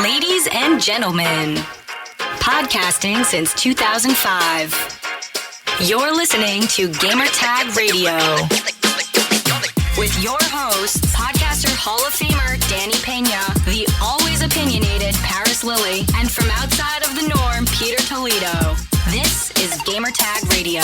Ladies and gentlemen, podcasting since 2005. You're listening to Gamertag Radio with your host, podcaster Hall of Famer Danny Pena, the always opinionated Paris Lilly, and from outside of the norm, Peter Toledo. This is Gamertag Radio.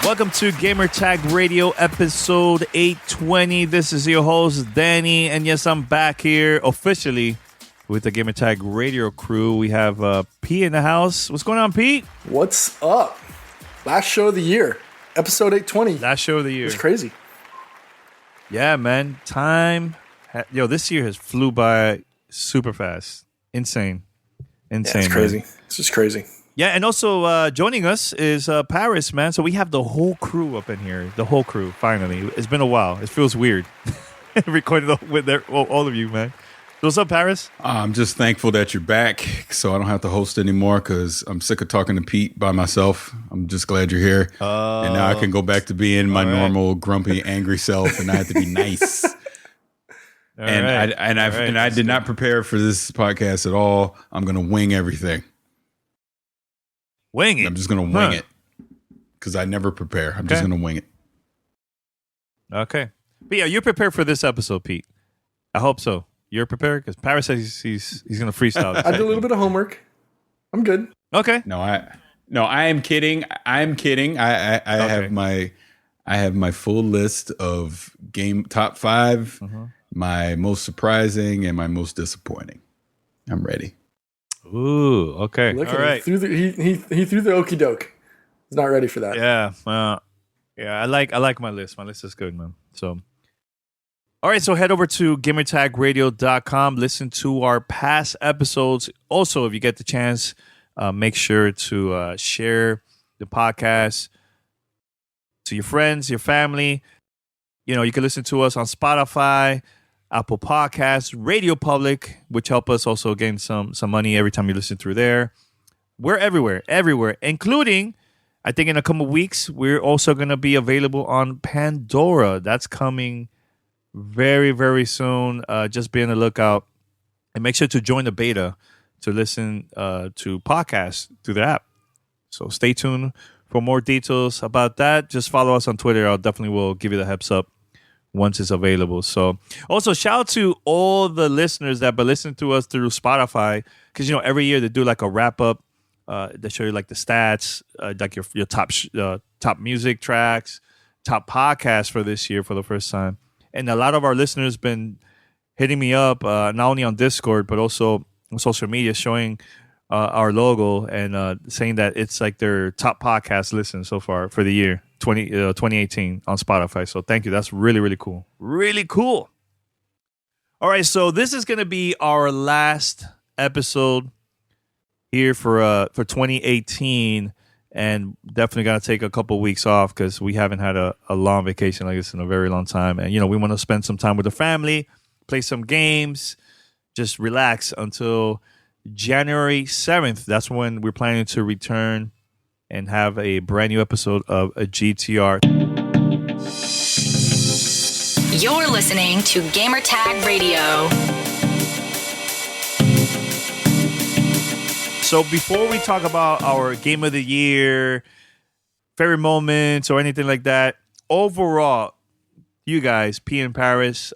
Welcome to Gamertag Radio episode 820. This is your host, Danny. And yes, I'm back here officially with the Gamertag Radio crew. We have Pete in the house. What's going on, Pete? What's up? Last show of the year, episode 820. Last show of the year. It's crazy. Yeah, man. This year has flew by super fast. Insane. Yeah, it's crazy. Man. It's just crazy. Yeah, and also joining us is Paris, man. So we have the whole crew up in here. The whole crew, finally. It's been a while. It feels weird recording with all of you, man. What's up, Paris? I'm just thankful that you're back, so I don't have to host anymore because I'm sick of talking to Pete by myself. I'm just glad you're here. And now I can go back to being my normal, grumpy, angry self, and I have to be nice. I did not prepare for this podcast at all. I'm going to wing everything. Wing it. I'm just going to wing it because I never prepare. I'm just going to wing it. Okay. But yeah, you're prepared for this episode, Pete. I hope so. You're prepared? Because Paris says he's going to freestyle. I did a little bit of homework. I'm good. Okay. No, I am kidding. I'm kidding. I have my full list of game top 5, my most surprising and my most disappointing. I'm ready. Ooh, okay. Look all at right. He threw the okie doke. He's not ready for that. Yeah. I like my list. My list is good, man. So, all right. So head over to gamertagradio.com. Listen to our past episodes. Also, if you get the chance, make sure to share the podcast to your friends, your family. You know, you can listen to us on Spotify, Apple Podcasts, Radio Public, which help us also gain some money every time you listen through there. We're everywhere, including, I think in a couple of weeks, we're also going to be available on Pandora. That's coming very, very soon. Just be on the lookout. And make sure to join the beta to listen to podcasts through the app. So stay tuned for more details about that. Just follow us on Twitter. I'll definitely will give you the heads up once it's available. So also shout out to all the listeners that been listening to us through Spotify, because you know every year they do like a wrap up. They show you like the stats, like your top music tracks, top podcasts for this year for the first time. And a lot of our listeners been hitting me up not only on Discord but also on social media, showing our logo and saying that it's like their top podcast listen so far for the year 2018 on Spotify. So thank you. That's really, really cool. Really cool. All right. So this is going to be our last episode here for 2018, and definitely got to take a couple weeks off because we haven't had a long vacation like this in a very long time. And, you know, we want to spend some time with the family, play some games, just relax until January 7th. That's when we're planning to return and have a brand new episode of a GTR. You're listening to Gamertag Radio. So before we talk about our game of the year, favorite moments, or anything like that, overall, you guys, P and Paris,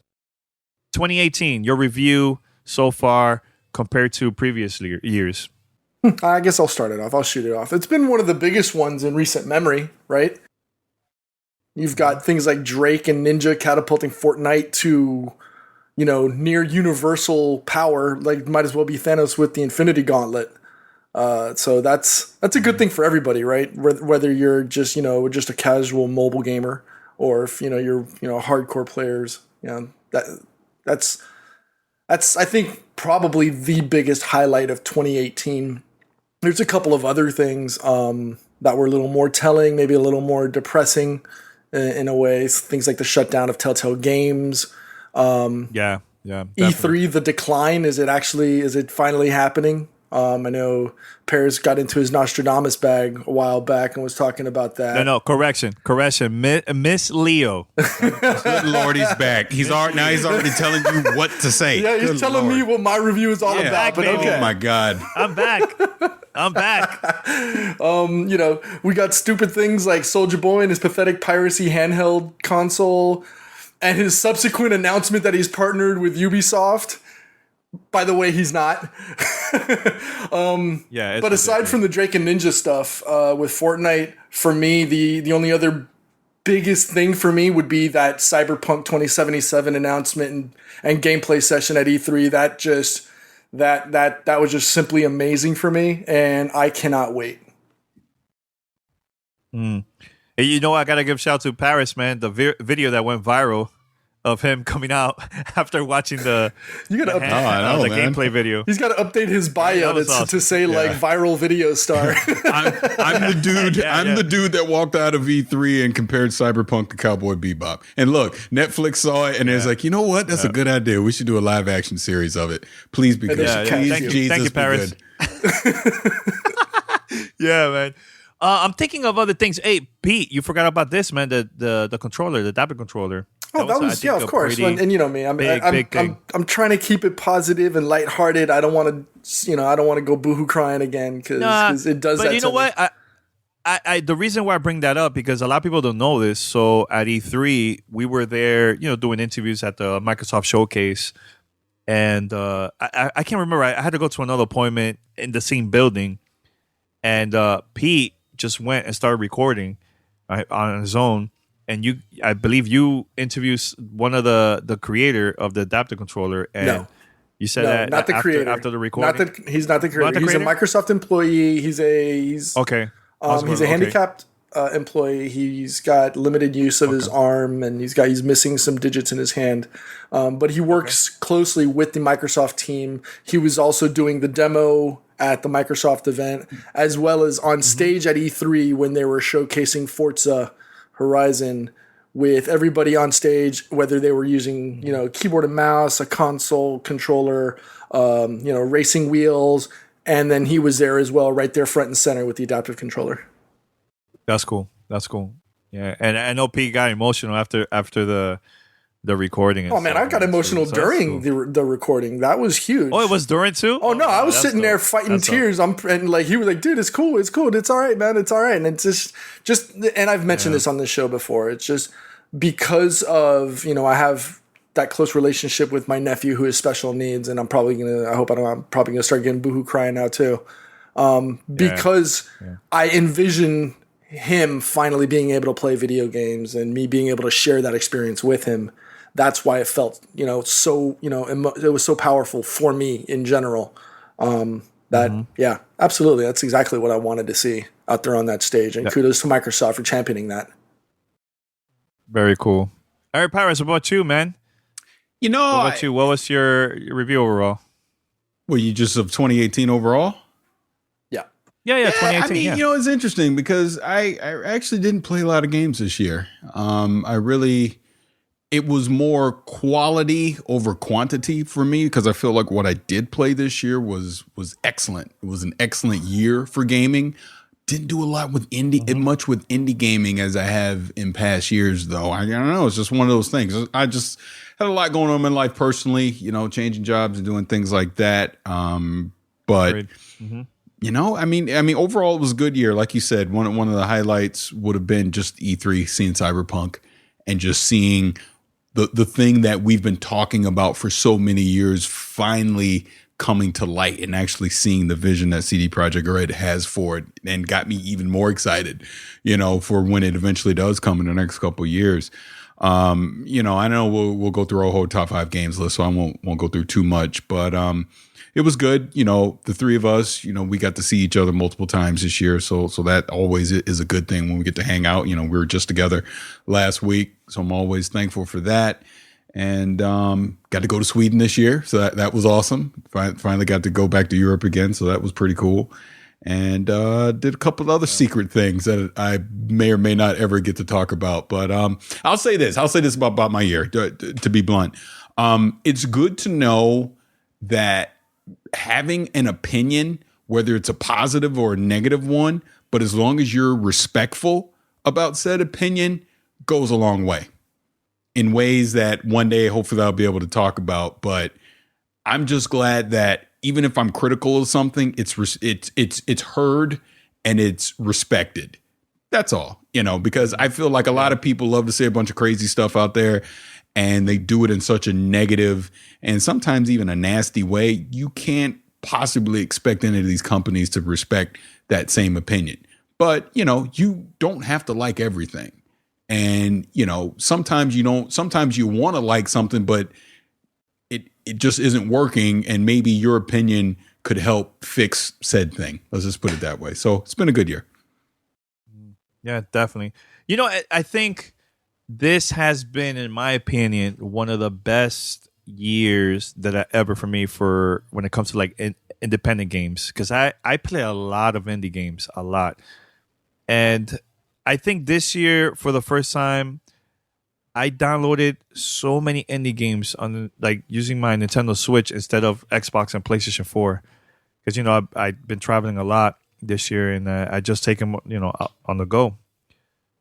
2018, your review so far compared to previous years. I guess I'll start it off. I'll shoot it off. It's been one of the biggest ones in recent memory, right? You've got things like Drake and Ninja catapulting Fortnite to, you know, near universal power. Like, might as well be Thanos with the Infinity Gauntlet. So that's a good thing for everybody, right? Whether you're just, you know, just a casual mobile gamer, or if, you know, you're, you know, hardcore players. You know, that's I think probably the biggest highlight of 2018. There's a couple of other things that were a little more telling, maybe a little more depressing in a way. Things like the shutdown of Telltale Games. Yeah. Definitely. E3, the decline. Is it finally happening? I know Paris got into his Nostradamus bag a while back and was talking about that. No, correction. Miss Leo. Good Lord, he's back. He's already telling you what to say. Yeah, he's telling me what my review is all about. But okay. Oh my God, I'm back. We got stupid things like Soulja Boy and his pathetic piracy handheld console, and his subsequent announcement that he's partnered with Ubisoft. By the way, he's not. But aside from the Drake and Ninja stuff with Fortnite, for me, the only other biggest thing for me would be that Cyberpunk 2077 announcement and gameplay session at E3. That was just simply amazing for me, and I cannot wait. I gotta give shout to Paris, man. The video that went viral of him coming out after watching the gameplay video. He's got to update his bio to say like viral video star. I'm the dude. I'm the dude that walked out of E3 and compared Cyberpunk to Cowboy Bebop. And look, Netflix saw it and it's like, you know what? That's a good idea. We should do a live action series of it. Please be good. Thank you, Paris. Yeah, man. I'm thinking of other things. Hey, Pete, you forgot about this, man. The controller, the adaptive controller. Oh, that was of course. And you know me, I'm trying to keep it positive and lighthearted. I don't want to go boohoo crying again because it does. But that you know what? I the reason why I bring that up because a lot of people don't know this. So at E3, we were there, doing interviews at the Microsoft showcase, and I can't remember. I had to go to another appointment in the same building, and Pete just went and started recording on his own. And I believe you interviewed one of the creator of the adaptive controller, and you said that not the creator after the recording. He's not the creator. He's a Microsoft employee. He's a handicapped employee. He's got limited use of his arm, and he's missing some digits in his hand. But he works closely with the Microsoft team. He was also doing the demo at the Microsoft event, as well as on stage at E3 when they were showcasing Forza Horizon with everybody on stage, whether they were using, keyboard and mouse, a console controller, racing wheels, and then he was there as well, right there front and center with the adaptive controller. That's cool. Yeah, and I know Pete got emotional after the recording. Oh man, I got emotional during the recording. That was huge. Oh, it was during too? Oh no, I was sitting there fighting tears. And like he was like, dude, it's cool, it's all right, man, it's all right. And it's just and I've mentioned this on this show before. It's just because of I have that close relationship with my nephew who has special needs, and I'm probably gonna start getting boohoo crying now too, because I envision him finally being able to play video games and me being able to share that experience with him. That's why it felt, so, it was so powerful for me in general. Absolutely. That's exactly what I wanted to see out there on that stage. And kudos to Microsoft for championing that. Very cool. All right, Paris, what about you, man? What about you? What was your review overall? Were you just of 2018 overall? Yeah, 2018. I mean, it's interesting because I actually didn't play a lot of games this year. It was more quality over quantity for me because I feel like what I did play this year was excellent. It was an excellent year for gaming. Didn't do a lot with much with indie gaming as I have in past years, though. I don't know. It's just one of those things. I just had a lot going on in my life personally, changing jobs and doing things like that. I mean, overall, it was a good year. Like you said, one of the highlights would have been just E3, seeing Cyberpunk and just seeing the thing that we've been talking about for so many years finally coming to light and actually seeing the vision that CD Projekt Red has for it, and got me even more excited, for when it eventually does come in the next couple of years. I know we'll go through our whole top 5 games list, so I won't go through too much, but it was good. The three of us, we got to see each other multiple times this year. So that always is a good thing when we get to hang out. We were just together last week, so I'm always thankful for that. And got to go to Sweden this year. So that was awesome. Finally got to go back to Europe again. So that was pretty cool. And did a couple of other secret things that I may or may not ever get to talk about. But I'll say this about my year, to be blunt. It's good to know that having an opinion, whether it's a positive or a negative one, but as long as you're respectful about said opinion, goes a long way in ways that one day hopefully I'll be able to talk about. But I'm just glad that even if I'm critical of something, it's heard and it's respected. That's all, because I feel like a lot of people love to say a bunch of crazy stuff out there, and they do it in such a negative and sometimes even a nasty way. You can't possibly expect any of these companies to respect that same opinion. But, you don't have to like everything. And, sometimes you don't, sometimes you want to like something, but it just isn't working. And maybe your opinion could help fix said thing. Let's just put it that way. So it's been a good year. Yeah, definitely. I think this has been, in my opinion, one of the best years for me for when it comes to like independent games, because I play a lot of indie games, a lot. And I think this year, for the first time, I downloaded so many indie games on using my Nintendo Switch instead of Xbox and PlayStation 4, because I've been traveling a lot this year, and I just take them on the go.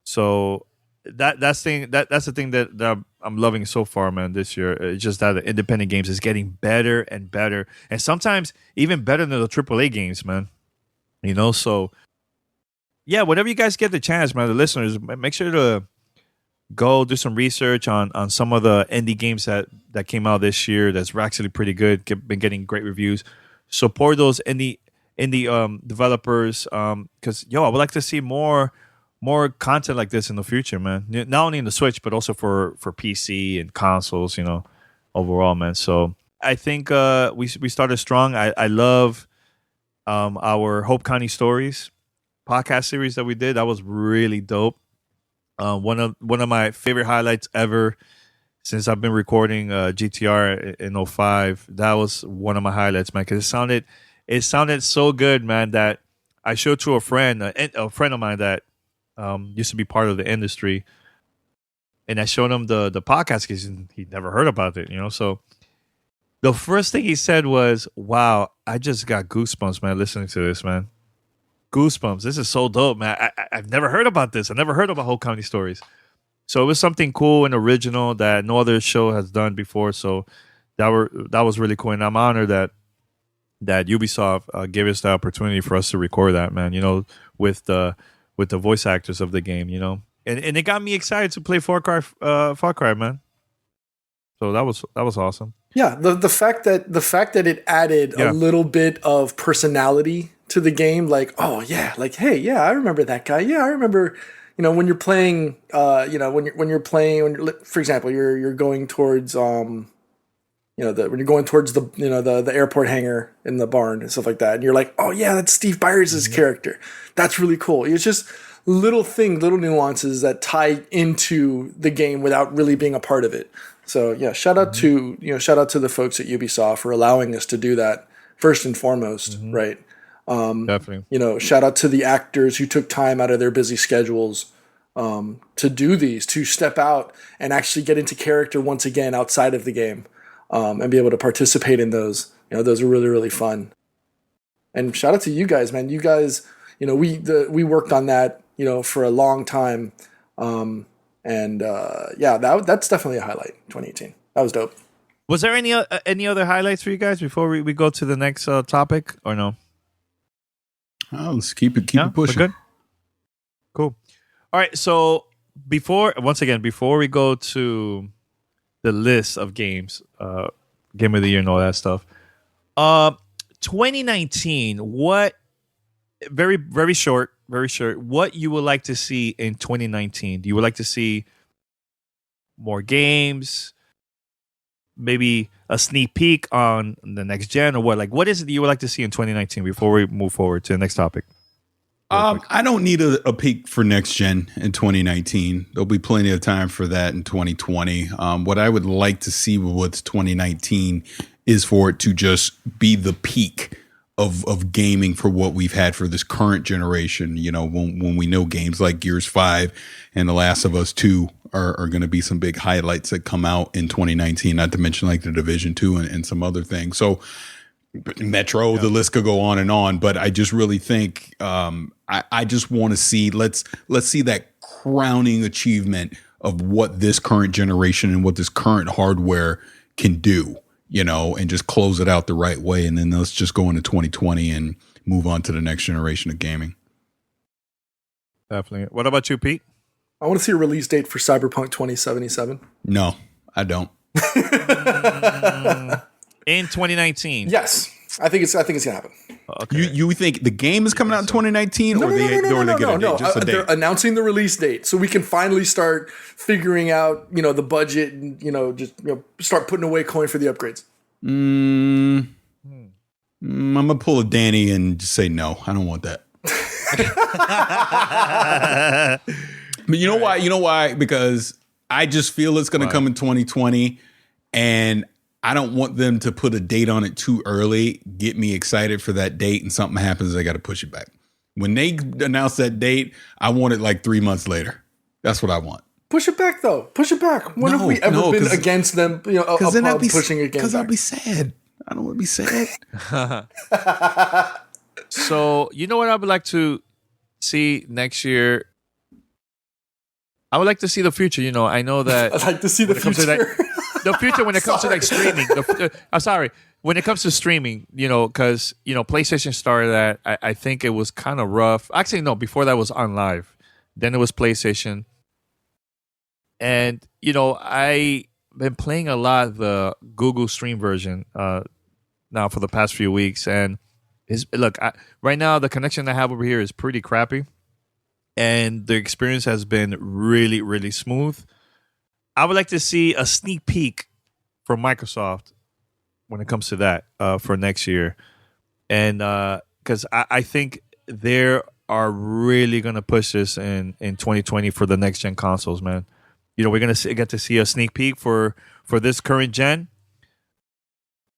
So that's the thing that I'm loving so far, man. This year, it's just that the independent games is getting better and better, and sometimes even better than the AAA games, man. So yeah, whenever you guys get the chance, man, the listeners, make sure to go do some research on some of the indie games that came out this year that's actually pretty good. Been getting great reviews. Support those indie developers, because I would like to see more content like this in the future, man. Not only in the Switch, but also for PC and consoles, overall, man. So I think we started strong. I love our Hope County Stories podcast series that we did. That was really dope. One of my favorite highlights ever since I've been recording GTR in 05. That was one of my highlights, man, because it sounded so good, man, that I showed to a friend of mine that used to be part of the industry, and I showed him the podcast because he'd never heard about it, So the first thing he said was, "Wow, I just got goosebumps, man, listening to this, man. Goosebumps. This is so dope, man. I've never heard about this. I never heard about Whole County Stories." So it was something cool and original that no other show has done before. So that was really cool, and I'm honored that Ubisoft gave us the opportunity for us to record that, man. With the voice actors of the game, and it got me excited to play Far Cry, man. So that was awesome. Yeah, the fact that it added a little bit of personality to the game, like, oh yeah, like, hey, yeah, I remember that guy. Yeah, I remember, when you're playing, for example, you're going towards, when you're going towards the airport hangar in the barn and stuff like that, and you're like, oh yeah, that's Steve Byers' character. That's really cool. It's just little nuances that tie into the game without really being a part of it. So yeah, shout out to the folks at Ubisoft for allowing us to do that first and foremost, right? Definitely. Shout out to the actors who took time out of their busy schedules to do these, to step out and actually get into character once again outside of the game, and be able to participate in those. Those are really, really fun. And shout out to you guys, man. You guys, we worked on that, for a long time. That's definitely a highlight, 2018. That was dope. Was there any other highlights for you guys before we go to the next topic, or no? Oh, let's keep it pushing. We're good? Cool. All right. So before we go to the list of games, Game of the Year and all that stuff, 2019. What? Very, very short. Very short. What you would like to see in 2019? Do you would like to see more games? Maybe a sneak peek on the next gen, or what? Like, what is it that you would like to see in 2019 before we move forward to the next topic? I don't need a peak for next gen in 2019. There'll be plenty of time for that in 2020. What I would like to see with 2019 is for it to just be the peak of gaming for what we've had for this current generation. When we know games like Gears 5 and The Last of Us 2 are going to be some big highlights that come out in 2019, not to mention like The Division 2 and some other things. So Metro, the list could go on and on, but I just really think I just want to see let's see that crowning achievement of what this current generation and what this current hardware can do, and just close it out the right way, and then let's just go into 2020 and move on to the next generation of gaming. Definitely. What about you, Pete? I want to see a release date for Cyberpunk 2077. No, I don't. In 2019. Yes, I think it's gonna happen. Okay. You think the game is coming out in 2019, or they get a date? Just a date. They're announcing the release date, so we can finally start figuring out, the budget, and just start putting away coin for the upgrades. I'm gonna pull a Danny and just say no. I don't want that. But you know why? You know why? Because I just feel it's going to come in 2020, and I don't want them to put a date on it too early, get me excited for that date, and something happens, I got to push it back. When they announce that date, I want it like 3 months later. That's what I want. Push it back, though. Push it back. When have we ever been against them? Pushing against. Because I'll be sad. I don't want to be sad. So you know what I would like to see next year? I would like to see the future. I know that I'd like to see the future. The future when it comes to like streaming. I'm sorry. When it comes to streaming, because PlayStation started that. I think it was kind of rough. Actually, no. Before that was on live. Then it was PlayStation. And I've been playing a lot the Google Stream version now for the past few weeks, and right now the connection I have over here is pretty crappy. And the experience has been really, really smooth. I would like to see a sneak peek from Microsoft when it comes to that for next year. And because I think they are really going to push this in 2020 for the next gen consoles, man. We're going to get to see a sneak peek for this current gen.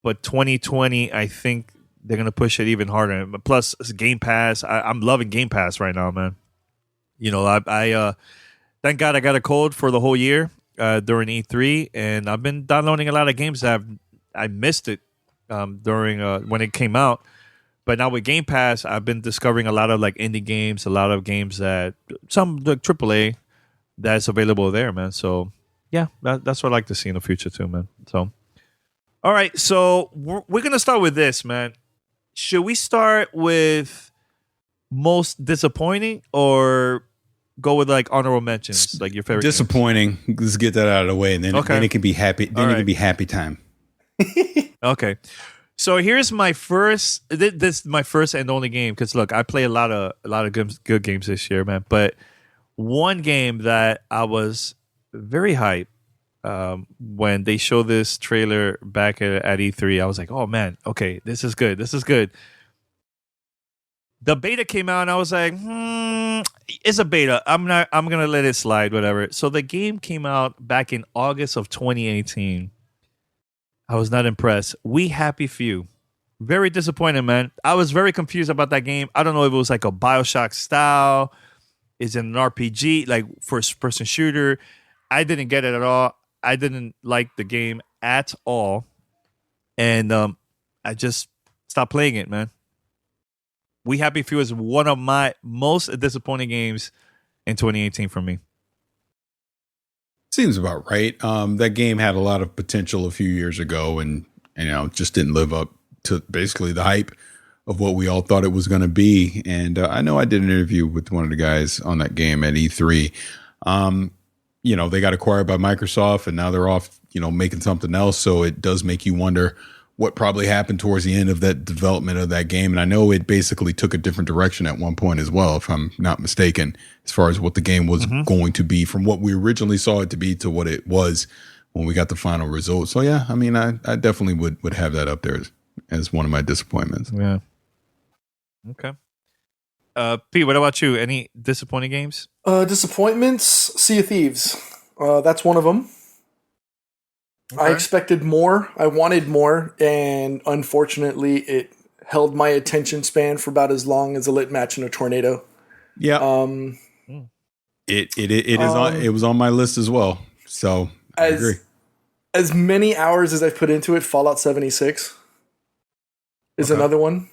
But 2020, I think they're going to push it even harder. Plus, Game Pass. I'm loving Game Pass right now, man. I thank God I got a code for the whole year during E3, and I've been downloading a lot of games that I missed it during when it came out. But now with Game Pass, I've been discovering a lot of like indie games, a lot of games that some like AAA that's available there, man. So yeah, that's what I like to see in the future too, man. So all right, so we're gonna start with this, man. Should we start with most disappointing or go with like honorable mentions, like your favorite disappointing games? Let's get that out of the way, and then it can be happy. Then it can be happy time. Okay, so here's my first. This is my first and only game because look, I play a lot of good games this year, man. But one game that I was very hyped when they showed this trailer back at E3, I was like, oh man, okay, this is good. This is good. The beta came out and I was like, it's a beta. I'm gonna let it slide, whatever. So the game came out back in August of 2018. I was not impressed. We Happy Few. Very disappointed, man. I was very confused about that game. I don't know if it was like a BioShock style. Is it an RPG, like first person shooter? I didn't get it at all. I didn't like the game at all. And I just stopped playing it, man. We Happy Few is one of my most disappointing games in 2018 for me. Seems about right. That game had a lot of potential a few years ago, and just didn't live up to basically the hype of what we all thought it was going to be. And I know I did an interview with one of the guys on that game at E3. They got acquired by Microsoft, and now they're off, making something else. So it does make you wonder what probably happened towards the end of that development of that game. And I know it basically took a different direction at one point as well, if I'm not mistaken, as far as what the game was going to be from what we originally saw it to be to what it was when we got the final result. So yeah, I mean, I definitely would have that up there as one of my disappointments. Yeah. Okay. Pete, what about you? Any disappointing games? Disappointments, Sea of Thieves. That's one of them. Okay. I expected more. I wanted more. And unfortunately, it held my attention span for about as long as a lit match in a tornado. Yeah. It was on my list as well. So I agree. As many hours as I've put into it, Fallout 76. is another one.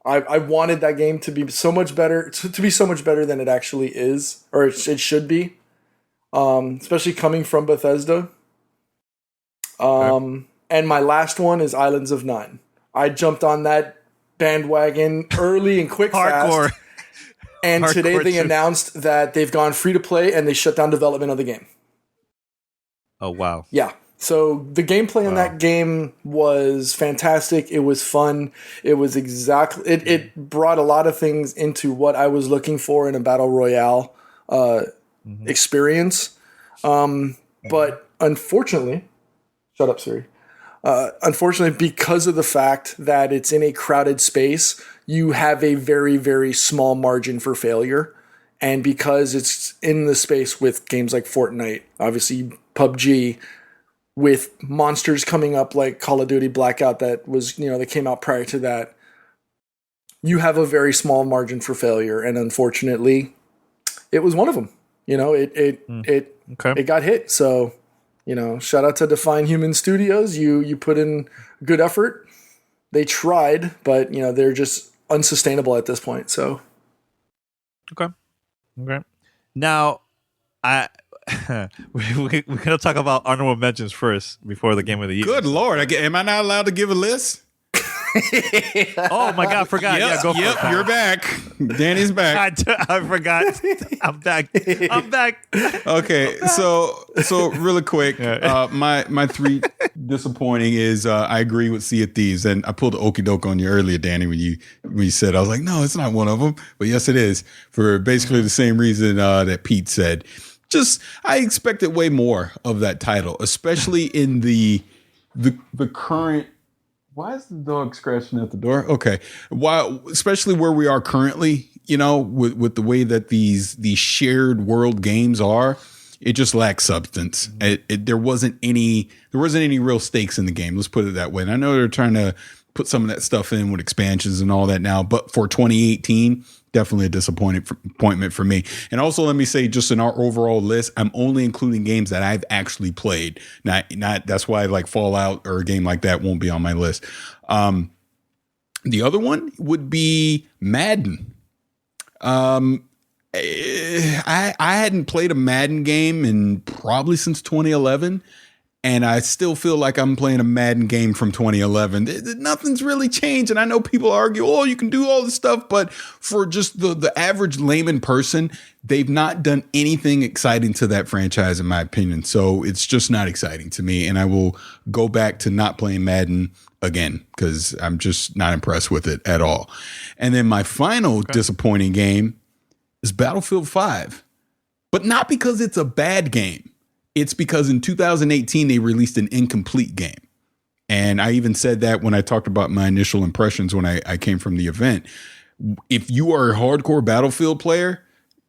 I wanted that game to be so much better, to be so much better than it actually is, or it should be, especially coming from Bethesda. And my last one is Islands of Nine. I jumped on that bandwagon early and quick, Hardcore. fast. And Hardcore today they too. announced that they've gone free to play and they shut down development of the game. Oh, wow. Yeah. So the gameplay in that game was fantastic. It was fun. It was it brought a lot of things into what I was looking for in a battle royale experience. But unfortunately, shut up, Siri. Unfortunately, because of the fact that it's in a crowded space, you have a very, very small margin for failure. And because it's in the space with games like Fortnite, obviously PUBG, with monsters coming up like Call of Duty Blackout that came out prior to that, you have a very small margin for failure. And unfortunately, it was one of them. It got hit. So, shout out to Define Human Studios. You put in good effort. They tried, but they're just unsustainable at this point. So, Okay. Now, we're gonna talk about honorable mentions first before the game of the year. Good Lord. Am I not allowed to give a list? Oh my God, I forgot. Yep, Yeah, go for it. Pat. You're back. Danny's back. I forgot. I'm back. Okay, so really quick, my three disappointing is I agree with Sea of Thieves, and I pulled the okie doke on you earlier, Danny, when you said, I was like, no, it's not one of them, but yes, it is, for basically the same reason that Pete said. Just I expected way more of that title, especially in the current. Why is the dog scratching at the door? Okay. Especially where we are currently, with the way that these shared world games are, it just lacks substance. There wasn't any real stakes in the game. Let's put it that way. And I know they're trying to put some of that stuff in with expansions and all that now, but for 2018, definitely a disappointment for me. And also, let me say, just in our overall list, I'm only including games that I've actually played. Not that's why like Fallout or a game like that won't be on my list. The other one would be Madden. I hadn't played a Madden game in probably since 2011. And I still feel like I'm playing a Madden game from 2011. Nothing's really changed. And I know people argue, oh, you can do all this stuff. But for just the average layman person, they've not done anything exciting to that franchise, in my opinion. So it's just not exciting to me. And I will go back to not playing Madden again because I'm just not impressed with it at all. And then my final disappointing game is Battlefield 5. But not because it's a bad game. It's because in 2018, they released an incomplete game. And I even said that when I talked about my initial impressions when I came from the event. If you are a hardcore Battlefield player,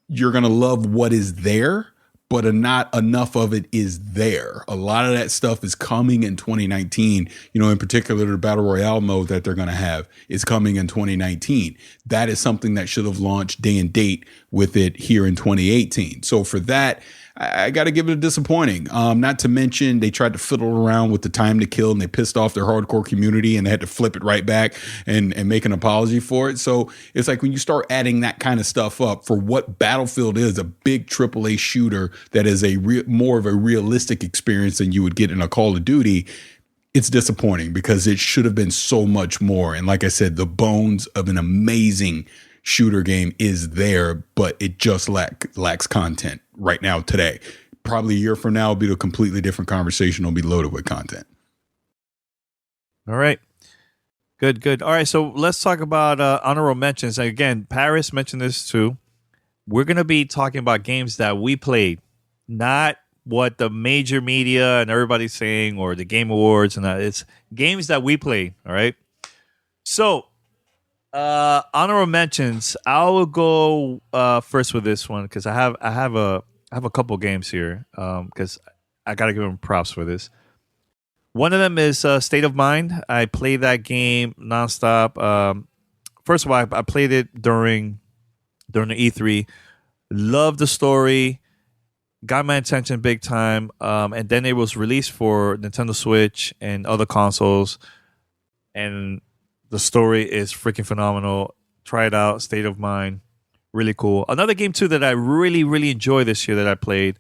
you're going to love what is there, but not enough of it is there. A lot of that stuff is coming in 2019. In particular, the Battle Royale mode that they're going to have is coming in 2019. That is something that should have launched day and date with it here in 2018. So for that, I got to give it a disappointing. Not to mention they tried to fiddle around with the time to kill and they pissed off their hardcore community and they had to flip it right back and make an apology for it. So it's like when you start adding that kind of stuff up for what Battlefield is, a big AAA shooter that is more of a realistic experience than you would get in a Call of Duty, it's disappointing because it should have been so much more. And like I said, the bones of an amazing shooter game is there, but it just lacks content right now today. Probably a year from now will be a completely different conversation. It'll be loaded with content. All right. Good. All right, so let's talk about honorable mentions. Again, Paris mentioned this too. We're going to be talking about games that we played, not what the major media and everybody's saying or the Game Awards and that. It's games that we played, all right? So, honorable mentions. I will go first with this one because I have a couple games here because I gotta give them props for this. One of them is State of Mind. I played that game nonstop. First of all, I played it during the E3. Loved the story. Got my attention big time. And then it was released for Nintendo Switch and other consoles. And The story is freaking phenomenal. Try it out. State of Mind. Really cool. Another game, too, that I really, really enjoyed this year that I played,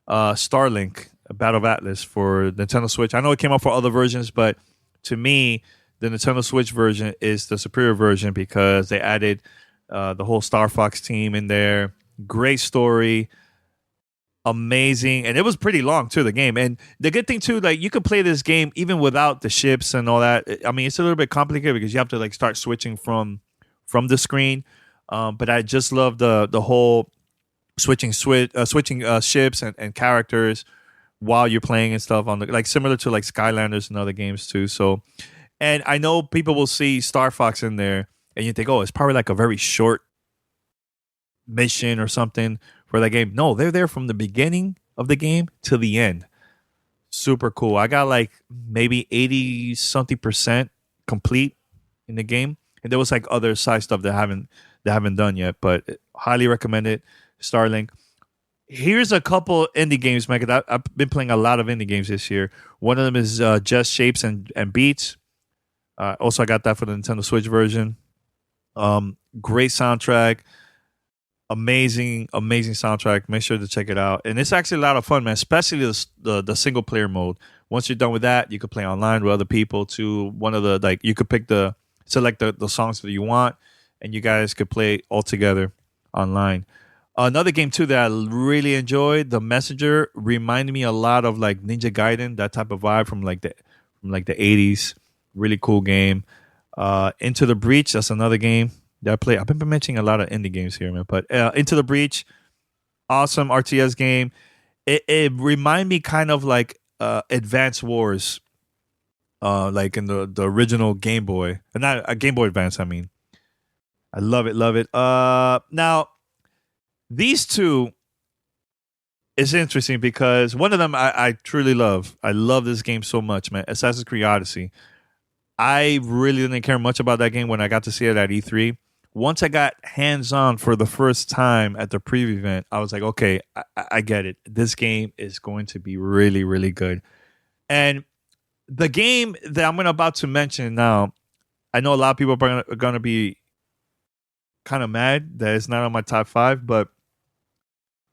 Starlink, Battle of Atlas for Nintendo Switch. I know it came out for other versions, but to me, the Nintendo Switch version is the superior version because they added the whole Star Fox team in there. Great story. Amazing. And it was pretty long, too, the game. And the good thing, too, like you could play this game even without the ships and all that. I mean, it's a little bit complicated because you have to like start switching from the screen. But I just love the whole switching ships and characters while you're playing and stuff on the like similar to like Skylanders and other games too. So, and I know people will see Star Fox in there and you think, oh, it's probably like a very short mission or something for that game. No, they're there from the beginning of the game to the end. Super cool. I got like maybe 80 something % complete in the game, and there was like other side stuff that haven't done yet, but highly recommend it. Starlink. Here's a couple indie games, Mike. I've been playing a lot of indie games this year. One of them is Just Shapes and Beats. Also, I got that for the Nintendo Switch version. Great soundtrack. Amazing soundtrack. Make sure to check it out. And it's actually a lot of fun, man, especially the single player mode. Once you're done with that, you can play online with other people too. One of the, like, you could select the songs that you want, and you guys could play all together online. Another game too that I really enjoyed, The Messenger, reminded me a lot of like Ninja Gaiden, that type of vibe from the 80s. Really cool game. Into the Breach, that's another game that I play. I've been mentioning a lot of indie games here, man. But Into the Breach, awesome RTS game. It reminded me kind of like Advance Wars, like in the original Game Boy, not a Game Boy Advance. I mean, I love it. Now. These two is interesting because one of them I truly love. I love this game so much, man. Assassin's Creed Odyssey. I really didn't care much about that game when I got to see it at E3. Once I got hands-on for the first time at the preview event, I was like, okay, I get it. This game is going to be really, really good. And the game that I'm about to mention now, I know a lot of people are going to be kind of mad that it's not on my top 5, but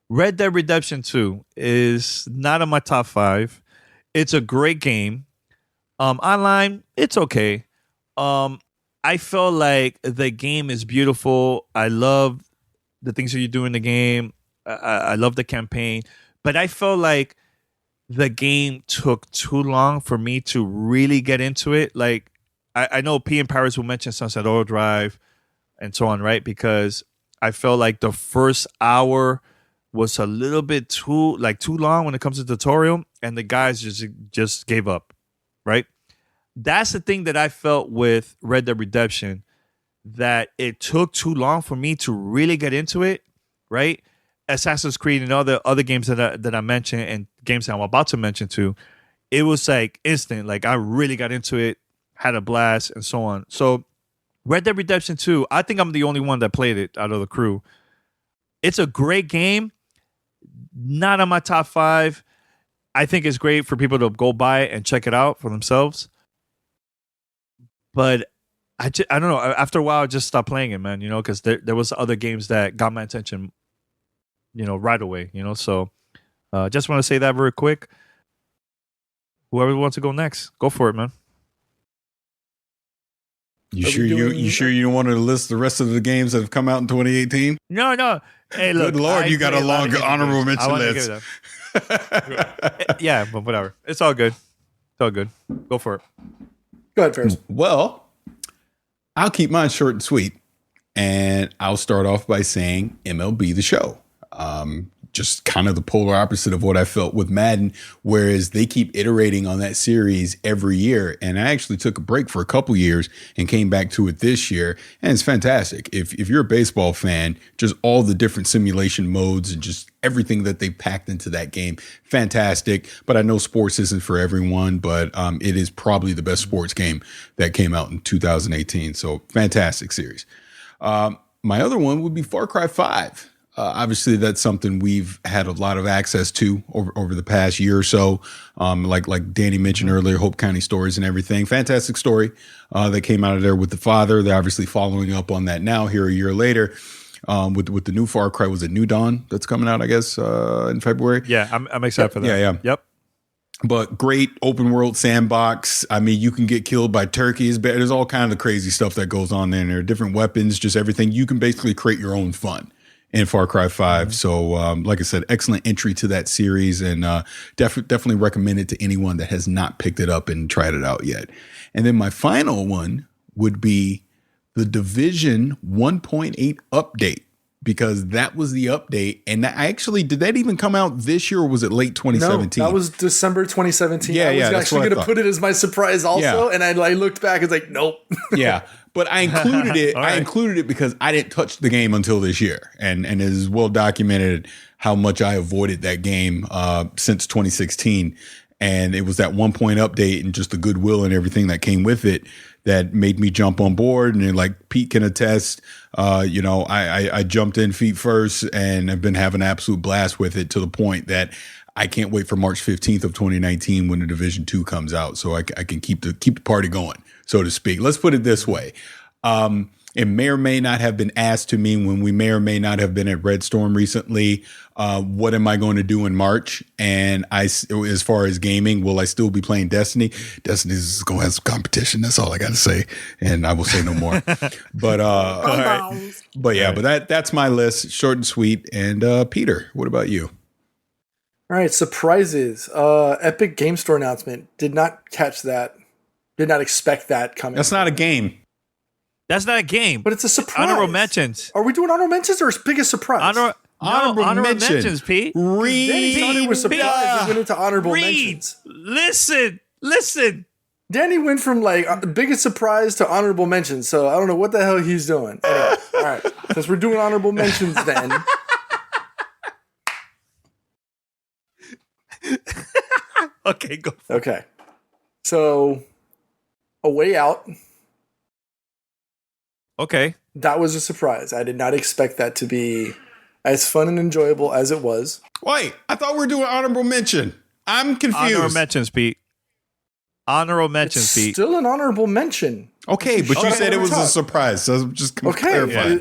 Red Dead Redemption 2 is not on my top 5. It's a great game. Online, it's okay. I feel like the game is beautiful. I love the things that you do in the game. I love the campaign. But I felt like the game took too long for me to really get into it. Like, I know P in Paris will mention Sunset Overdrive and so on, right? Because I felt like the first hour was a little bit too long when it comes to tutorial, and the guys just gave up, right? That's the thing that I felt with Red Dead Redemption, that it took too long for me to really get into it, right? Assassin's Creed and other games that I mentioned and games that I'm about to mention too, it was like instant. Like I really got into it, had a blast, and so on. So Red Dead Redemption 2, I think I'm the only one that played it out of the crew. It's a great game. Not on my top 5. I think it's great for people to go buy it and check it out for themselves. But I don't know. After a while, I just stopped playing it, man. You know, because there was other games that got my attention, you know, right away. You know, so just want to say that very quick. Whoever wants to go next, go for it, man. You sure you don't want to list the rest of the games that have come out in 2018? No. Hey, look. Good Lord, you got a long honorable mention list. Yeah, but whatever. It's all good. Go for it. Go ahead, Ferris. Well, I'll keep mine short and sweet, and I'll start off by saying MLB The Show. Just kind of the polar opposite of what I felt with Madden, whereas they keep iterating on that series every year. And I actually took a break for a couple years and came back to it this year. And it's fantastic. If you're a baseball fan, just all the different simulation modes and just everything that they packed into that game, fantastic. But I know sports isn't for everyone, but it is probably the best sports game that came out in 2018. So fantastic series. My other one would be Far Cry 5. Obviously, that's something we've had a lot of access to over the past year or so. Like Danny mentioned earlier, Hope County Stories and everything. Fantastic story that came out of there with the father. They're obviously following up on that now here a year later with the new Far Cry. Was it New Dawn that's coming out, I guess, in February? Yeah, I'm excited for that. Yeah. Yep. But great open world sandbox. I mean, you can get killed by turkeys, but there's all kind of crazy stuff that goes on there. And there are different weapons, just everything. You can basically create your own fun in Far Cry 5. So, like I said, excellent entry to that series, and definitely recommend it to anyone that has not picked it up and tried it out yet. And then my final one would be the Division 1.8 update, because that was the update. And did that even come out this year, or was it late 2017? No, that was December 2017. I was actually going to put it as my surprise also. Yeah. And I looked back, it's like, nope. Yeah. But I included it. Right. I included it because I didn't touch the game until this year, and it is well documented how much I avoided that game since 2016. And it was that 1 point update and just the goodwill and everything that came with it that made me jump on board. And like Pete can attest, I jumped in feet first and have been having an absolute blast with it, to the point that I can't wait for March 15th of 2019 when the Division 2 comes out, so I can keep the party going, so to speak. Let's put it this way. It may or may not have been asked to me when we may or may not have been at Red Storm recently. What am I going to do in March? And as far as gaming, will I still be playing Destiny? Destiny is going to have some competition. That's all I got to say. And I will say no more. But that's my list. Short and sweet. And Peter, what about you? All right, surprises. Epic Game Store announcement. Did not catch that. Did not expect that coming. That's not a game. That's not a game. But it's a surprise. Honorable mentions. Are we doing honorable mentions or biggest surprise? Honorable mentions, Pete. Danny thought it was surprise. We went into honorable mentions. Listen. Danny went from like biggest surprise to honorable mentions. So I don't know what the hell he's doing. Anyway, all right. Since we're doing honorable mentions then. Okay, go. Okay. So, A Way Out. Okay. That was a surprise. I did not expect that to be as fun and enjoyable as it was. Wait, I thought we were doing honorable mention. I'm confused. Honorable mentions, Pete. Still an honorable mention. Okay, but you said it was a surprise. So just clarify.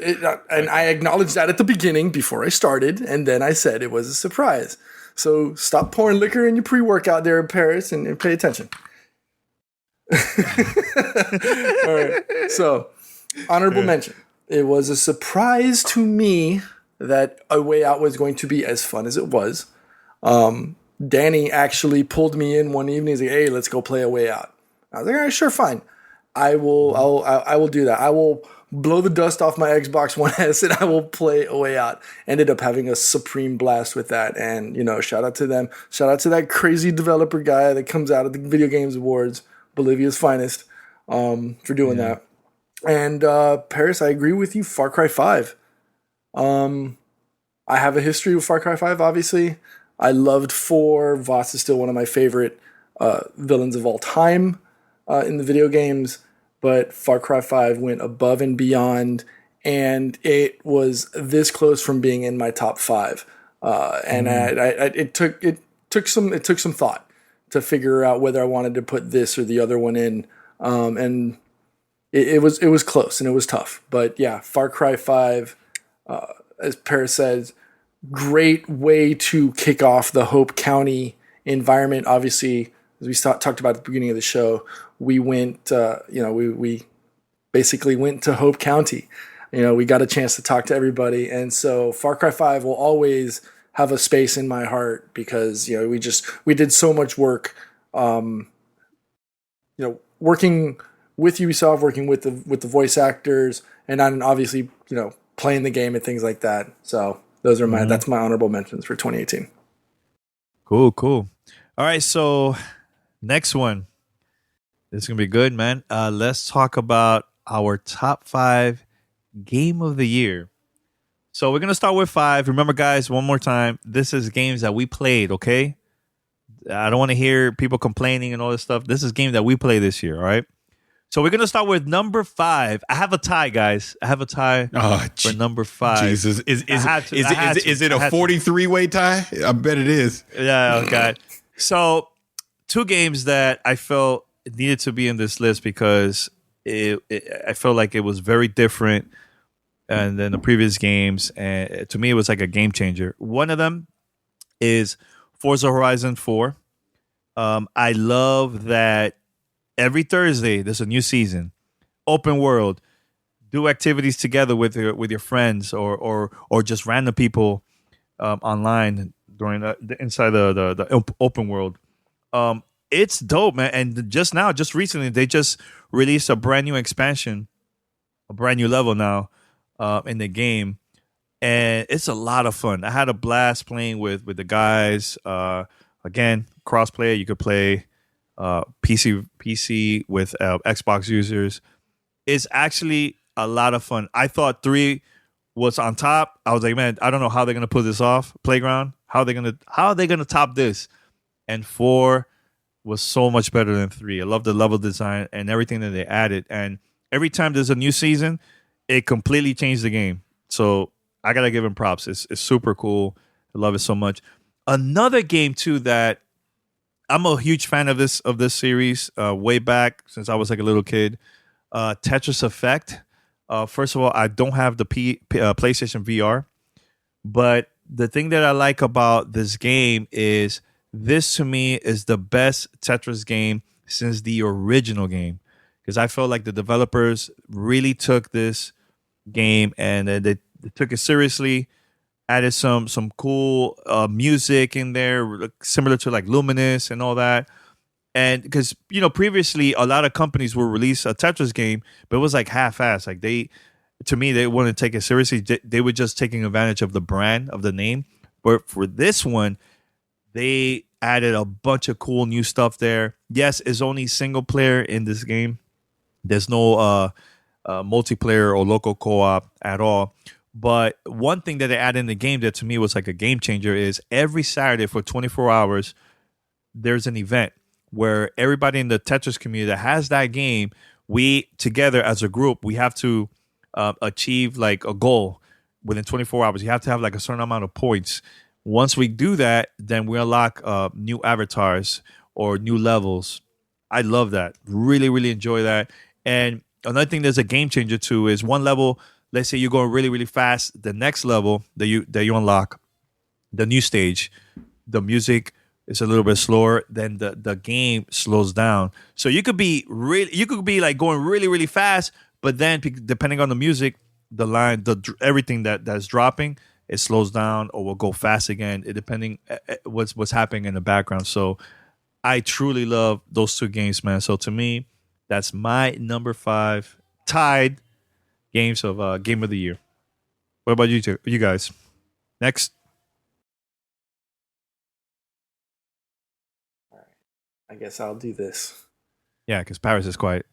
And I acknowledged that at the beginning before I started, and then I said it was a surprise. So stop pouring liquor in your pre-workout there in Paris and pay attention. All right. So, honorable mention. It was a surprise to me that A Way Out was going to be as fun as it was. Danny actually pulled me in one evening. He's like, "Hey, let's go play A Way Out." I was like, "All right, sure, fine. I will do that. I will blow the dust off my Xbox One S and I will play A Way Out." Ended up having a supreme blast with that. And, shout out to them. Shout out to that crazy developer guy that comes out of the Video Games Awards, Bolivia's finest, for doing that. And Paris, I agree with you. Far Cry 5. I have a history with Far Cry 5, obviously. I loved 4. Voss is still one of my favorite villains of all time in the video games. But Far Cry 5 went above and beyond, and it was this close from being in my top 5. And it took some thought to figure out whether I wanted to put this or the other one in. And it was close and it was tough. But yeah, Far Cry 5, as Paris says, great way to kick off the Hope County environment. Obviously, as we talked about at the beginning of the show, we went, we basically went to Hope County. We got a chance to talk to everybody. And so Far Cry 5 will always have a space in my heart because, we did so much work, working with Ubisoft, working with the voice actors, and then obviously, playing the game and things like that. So those are that's my honorable mentions for 2018. Cool. All right, so next one. This is gonna be good, man. Let's talk about our top 5 game of the year. So we're gonna start with 5. Remember, guys, one more time. This is games that we played. Okay, I don't want to hear people complaining and all this stuff. This is games that we played this year. All right. So we're gonna start with number 5. I have a tie, guys. I have a tie for number 5. Jesus, is it a 43-way tie? I bet it is. Yeah, okay. So 2 games that I felt needed to be in this list because I felt like it was very different than the previous games, and to me, it was like a game changer. One of them is Forza Horizon 4. I love that every Thursday there's a new season, open world, do activities together with your friends or just random people online during inside the open world. It's dope, man. And just recently, they just released a brand new expansion, a brand new level now in the game, and it's a lot of fun. I had a blast playing with the guys. Again, crossplay. You could play PC with Xbox users. It's actually a lot of fun. I thought 3 was on top. I was like, man, I don't know how they're gonna pull this off. Playground. How are they gonna top this? And 4 was so much better than 3. I love the level design and everything that they added. And every time there's a new season, it completely changed the game. So I gotta give him props. It's super cool. I love it so much. Another game too that I'm a huge fan of this series. Way back since I was like a little kid, Tetris Effect. First of all, I don't have the PlayStation VR, but the thing that I like about this game is this to me is the best Tetris game since the original game, because I felt like the developers really took this game and they took it seriously. Added some cool music in there, similar to like Luminous and all that. And because previously a lot of companies will release a Tetris game, but it was like half-assed. Like they wouldn't take it seriously. They were just taking advantage of the brand, of the name. But for this one, they added a bunch of cool new stuff there. Yes, it's only single player in this game. There's no multiplayer or local co-op at all. But one thing that they added in the game that to me was like a game changer is every Saturday for 24 hours, there's an event where everybody in the Tetris community that has that game, we together as a group, we have to achieve like a goal within 24 hours. You have to have like a certain amount of points. Once we do that, then we unlock new avatars or new levels. I love that. Really, really enjoy that. And another thing that's a game changer too is one level. Let's say you're going really, really fast. The next level that you unlock, the new stage, the music is a little bit slower. Then the game slows down. So you could be like going really, really fast, but then depending on the music, the line, everything that's dropping, it slows down or will go fast again. It depending what's happening in the background. So I truly love those 2 games, man. So to me, that's my number 5 tied games of Game of the Year. What about you guys? Next. All right. I guess I'll do this. Yeah, because Paris is quiet.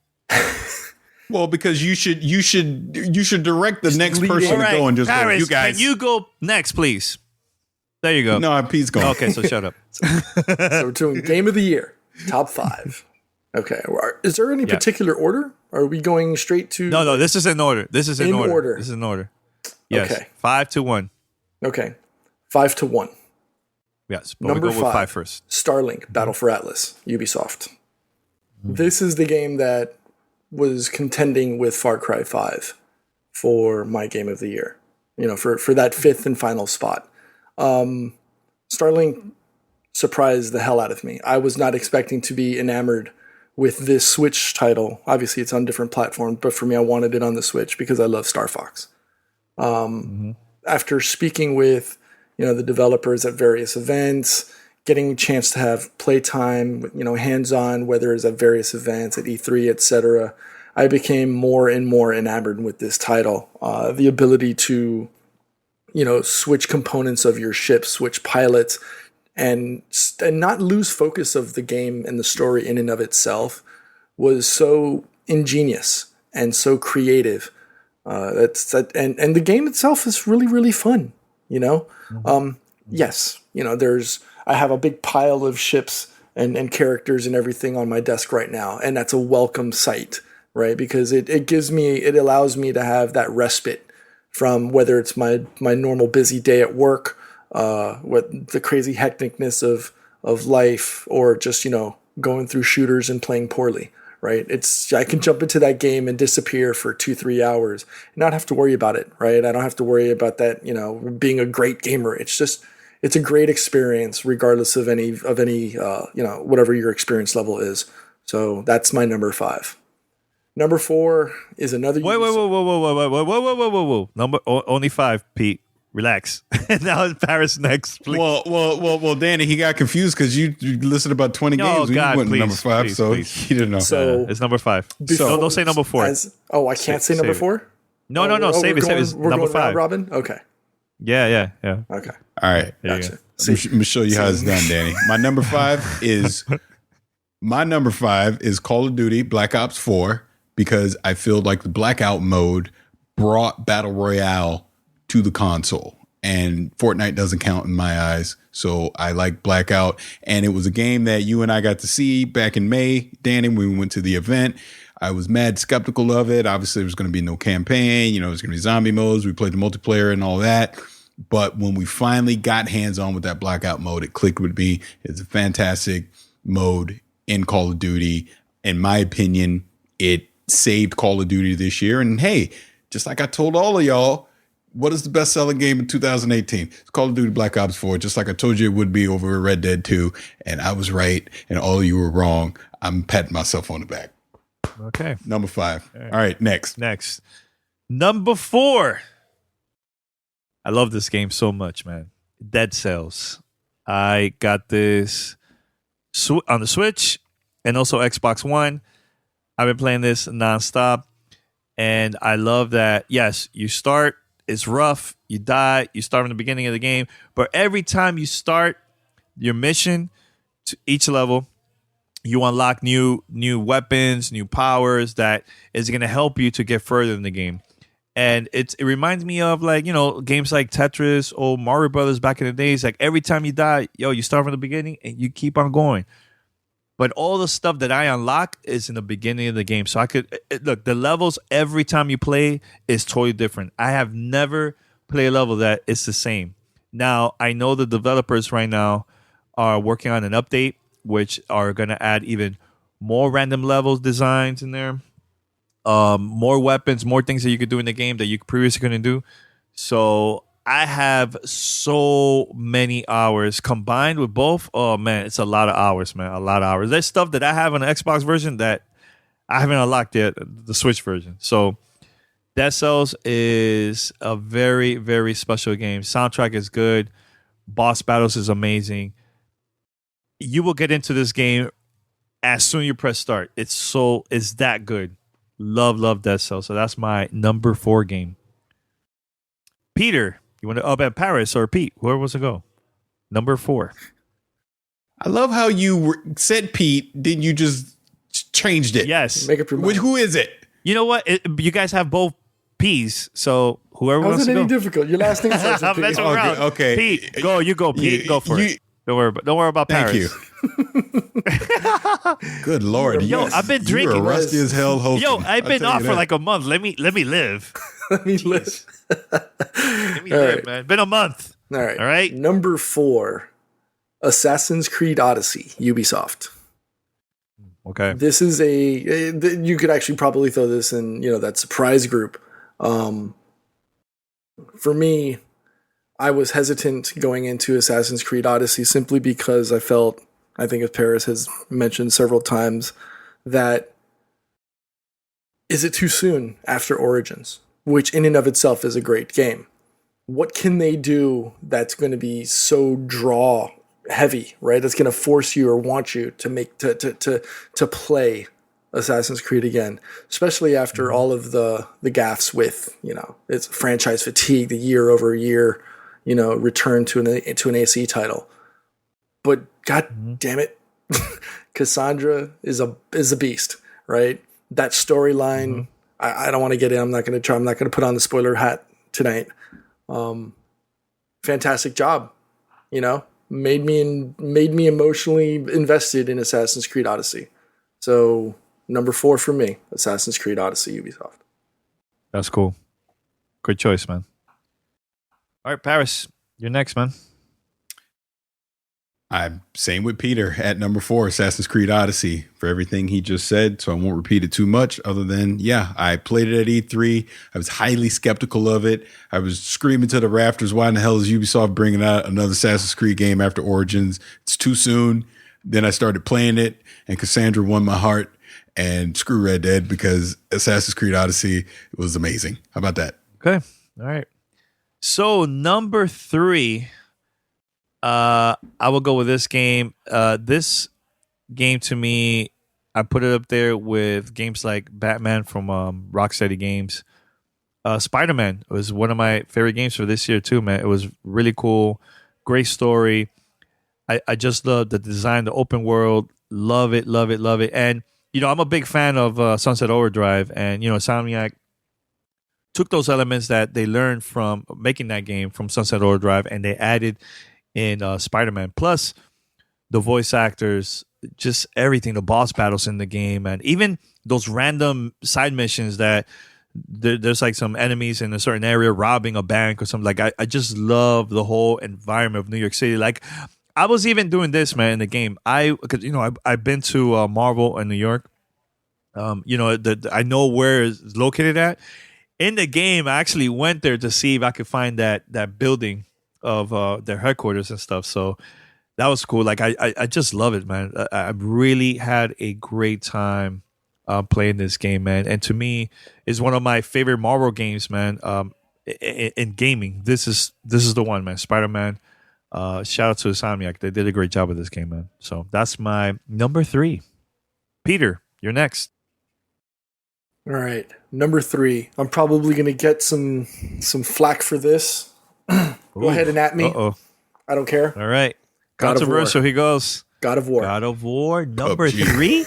Well, because you should direct the next person to go and just Paris, go. You guys, can you go next, please? There you go. No, Pete's going. Okay, so shut up. So we're doing Game of the Year, top 5. Okay. Is there any particular order? Are we going straight to... No, this is in order. This is in order. This is in order. Yes. Okay. 5-1. Okay. 5-1. Yes. But Number we go with 5 5 first. Starlink, Battle for Atlas, Ubisoft. This is the game that was contending with Far Cry 5 for my Game of the Year. For that 5th and final spot. Starlink surprised the hell out of me. I was not expecting to be enamored with this Switch title. Obviously, it's on different platforms, but for me, I wanted it on the Switch because I love Star Fox. After speaking with the developers at various events, getting a chance to have playtime, hands-on, whether it's at various events, at E3, etc., I became more and more enamored with this title. The ability to, switch components of your ship, switch pilots, and not lose focus of the game and the story in and of itself was so ingenious and so creative. And the game itself is really, really fun. Yes, I have a big pile of ships and characters and everything on my desk right now, and that's a welcome sight, right? Because it allows me to have that respite from whether it's my normal busy day at work, what the crazy hecticness of life, or just, going through shooters and playing poorly, right? I can jump into that game and disappear for 2-3 hours and not have to worry about it, right? I don't have to worry about that, being a great gamer. It's a great experience regardless of any whatever your experience level is. So that's my number 5. Number 4 is another. Whoa. Only 5, Pete. Relax. Now it's Paris next, please. Well, Danny, he got confused because you listed about 20 games. God, went please, number 5, please. he didn't know. So it's number 5. Don't say number 4. I can't say number 4? No. Save it. It's number 5. Robin? Okay. Yeah. Okay. All right. Gotcha. I'm going to show you how it's done, Danny. My number 5 is Call of Duty Black Ops 4, because I feel like the Blackout mode brought Battle Royale to the console, and Fortnite doesn't count in my eyes. So I like Blackout, and it was a game that you and I got to see back in May, Danny, when we went to the event. I was mad skeptical of it. Obviously, there was going to be no campaign. There's going to be zombie modes. We played the multiplayer and all that. But when we finally got hands-on with that Blackout mode, it clicked with me. It's a fantastic mode in Call of Duty. In my opinion, it saved Call of Duty this year. And hey, just like I told all of y'all, what is the best-selling game in 2018? It's Call of Duty Black Ops 4, just like I told you it would be over Red Dead 2. And I was right, and all of you were wrong. I'm patting myself on the back. Okay. Number 5. All right, next. Number 4. I love this game so much, man. Dead Cells. I got this on the Switch and also Xbox One. I've been playing this nonstop, and I love that. Yes, you start, it's rough, you die, you start from the beginning of the game, but every time you start your mission to each level, you unlock new weapons, new powers that is going to help you to get further in the game. And it reminds me of games like Tetris or Mario Brothers back in the days. Like every time you die, you start from the beginning and you keep on going. But all the stuff that I unlock is in the beginning of the game. So I could look, the levels every time you play is totally different. I have never played a level that is the same. Now, I know the developers right now are working on an update, which are going to add even more random levels designs in there. More weapons, more things that you could do in the game that you previously couldn't do. So I have so many hours combined with both. Oh man, it's a lot of hours, man. A lot of hours. There's stuff that I have on the Xbox version that I haven't unlocked yet, the Switch version. So Dead Cells is a very, very special game. Soundtrack is good. Boss battles is amazing. You will get into this game as soon as you press start. It's that good. Love Dead Cells. So that's my number 4 game. Peter, you want to up at Paris or Pete? Where was it go? Number 4. I love how you said Pete, then you just changed it. Yes. Make up your mind. Who is it? You know what? You guys have both P's, so whoever How's wants it to any go. difficult? Your last name starts with P. That's what we're on. Okay. Pete, go. You go, Pete. Go for it. Don't worry about Thank Paris. you. Good Lord. Yo, yes. I've been drinking. You're rusty as hell hosting. Yo, I've been I'll off tell for you like a month. Let me live. Let me list. Let me All live, right. man. Been a month. All right. All right. Number 4, Assassin's Creed Odyssey, Ubisoft. Okay. This is you could actually probably throw this in, that surprise group. For me, I was hesitant going into Assassin's Creed Odyssey simply because I think as Paris has mentioned several times, that is it too soon after Origins, which in and of itself is a great game. What can they do that's going to be so draw heavy, right? That's going to force you or want you to make to play Assassin's Creed again, especially after all of the gaffes with, it's franchise fatigue, the year over year, return to an AC title. But god damn it, Cassandra is a beast, right? That storyline, I don't want to get in. I'm not going to put on the spoiler hat tonight. Fantastic job, made me emotionally invested in Assassin's Creed Odyssey. So number 4 for me, Assassin's Creed Odyssey, Ubisoft. That's cool. Good choice, man. All right, Paris, you're next, man. I'm same with Peter at number 4, Assassin's Creed Odyssey, for everything he just said. So I won't repeat it too much other than, yeah, I played it at E3. I was highly skeptical of it. I was screaming to the rafters, why in the hell is Ubisoft bringing out another Assassin's Creed game after Origins? It's too soon. Then I started playing it and Cassandra won my heart, and screw Red Dead because Assassin's Creed Odyssey was amazing. How about that? Okay. All right. So number 3, I will go with this game. This game to me, I put it up there with games like Batman from Rocksteady Games. Spider-Man was one of my favorite games for this year too, man. It was really cool. Great story. I just love the design, the open world. Love it, love it, love it. And, you know, I'm a big fan of Sunset Overdrive. And, you know, Insomniac took those elements that they learned from making that game from Sunset Overdrive and they added in Spider-Man. Plus, the voice actors, just everything, the boss battles in the game, and even those random side missions that there's like some enemies in a certain area robbing a bank or something. Like, I just love the whole environment of New York City. Like, I was even doing this, man, in the game. Because, you know, I've been to Marvel in New York. You know, I know where it's located at. In the game, I actually went there to see if I could find that building of their headquarters and stuff. So that was cool. Like, I just love it, man. I really had a great time playing this game, man. And to me, it's one of my favorite Marvel games, man. In gaming, this is the one, man. Spider-Man. Shout out to Insomniac. They did a great job with this game, man. So that's my number 3. Peter, you're next. All right, number 3. I'm probably going to get some flack for this. Go ahead and at me. Uh-oh. I don't care. All right. Controversial. He goes. God of War. God of War, number 3?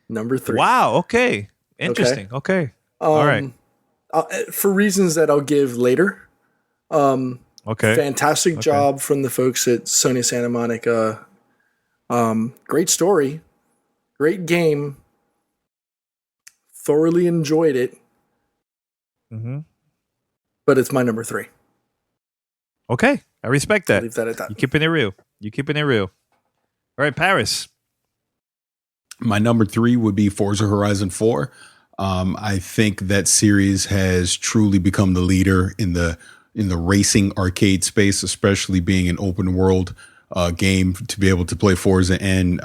Number 3. Wow. Okay. Interesting. Okay. All right. For reasons that I'll give later. Okay. Fantastic job from the folks at Sony Santa Monica. Great story. Great game. Thoroughly enjoyed it. Mm-hmm. But it's my number 3. Okay. I respect that. I'll leave that at that. You keeping it real. All right, Paris. My number 3 would be Forza Horizon 4. I think that series has truly become the leader in the racing arcade space, especially being an open world game to be able to play Forza. And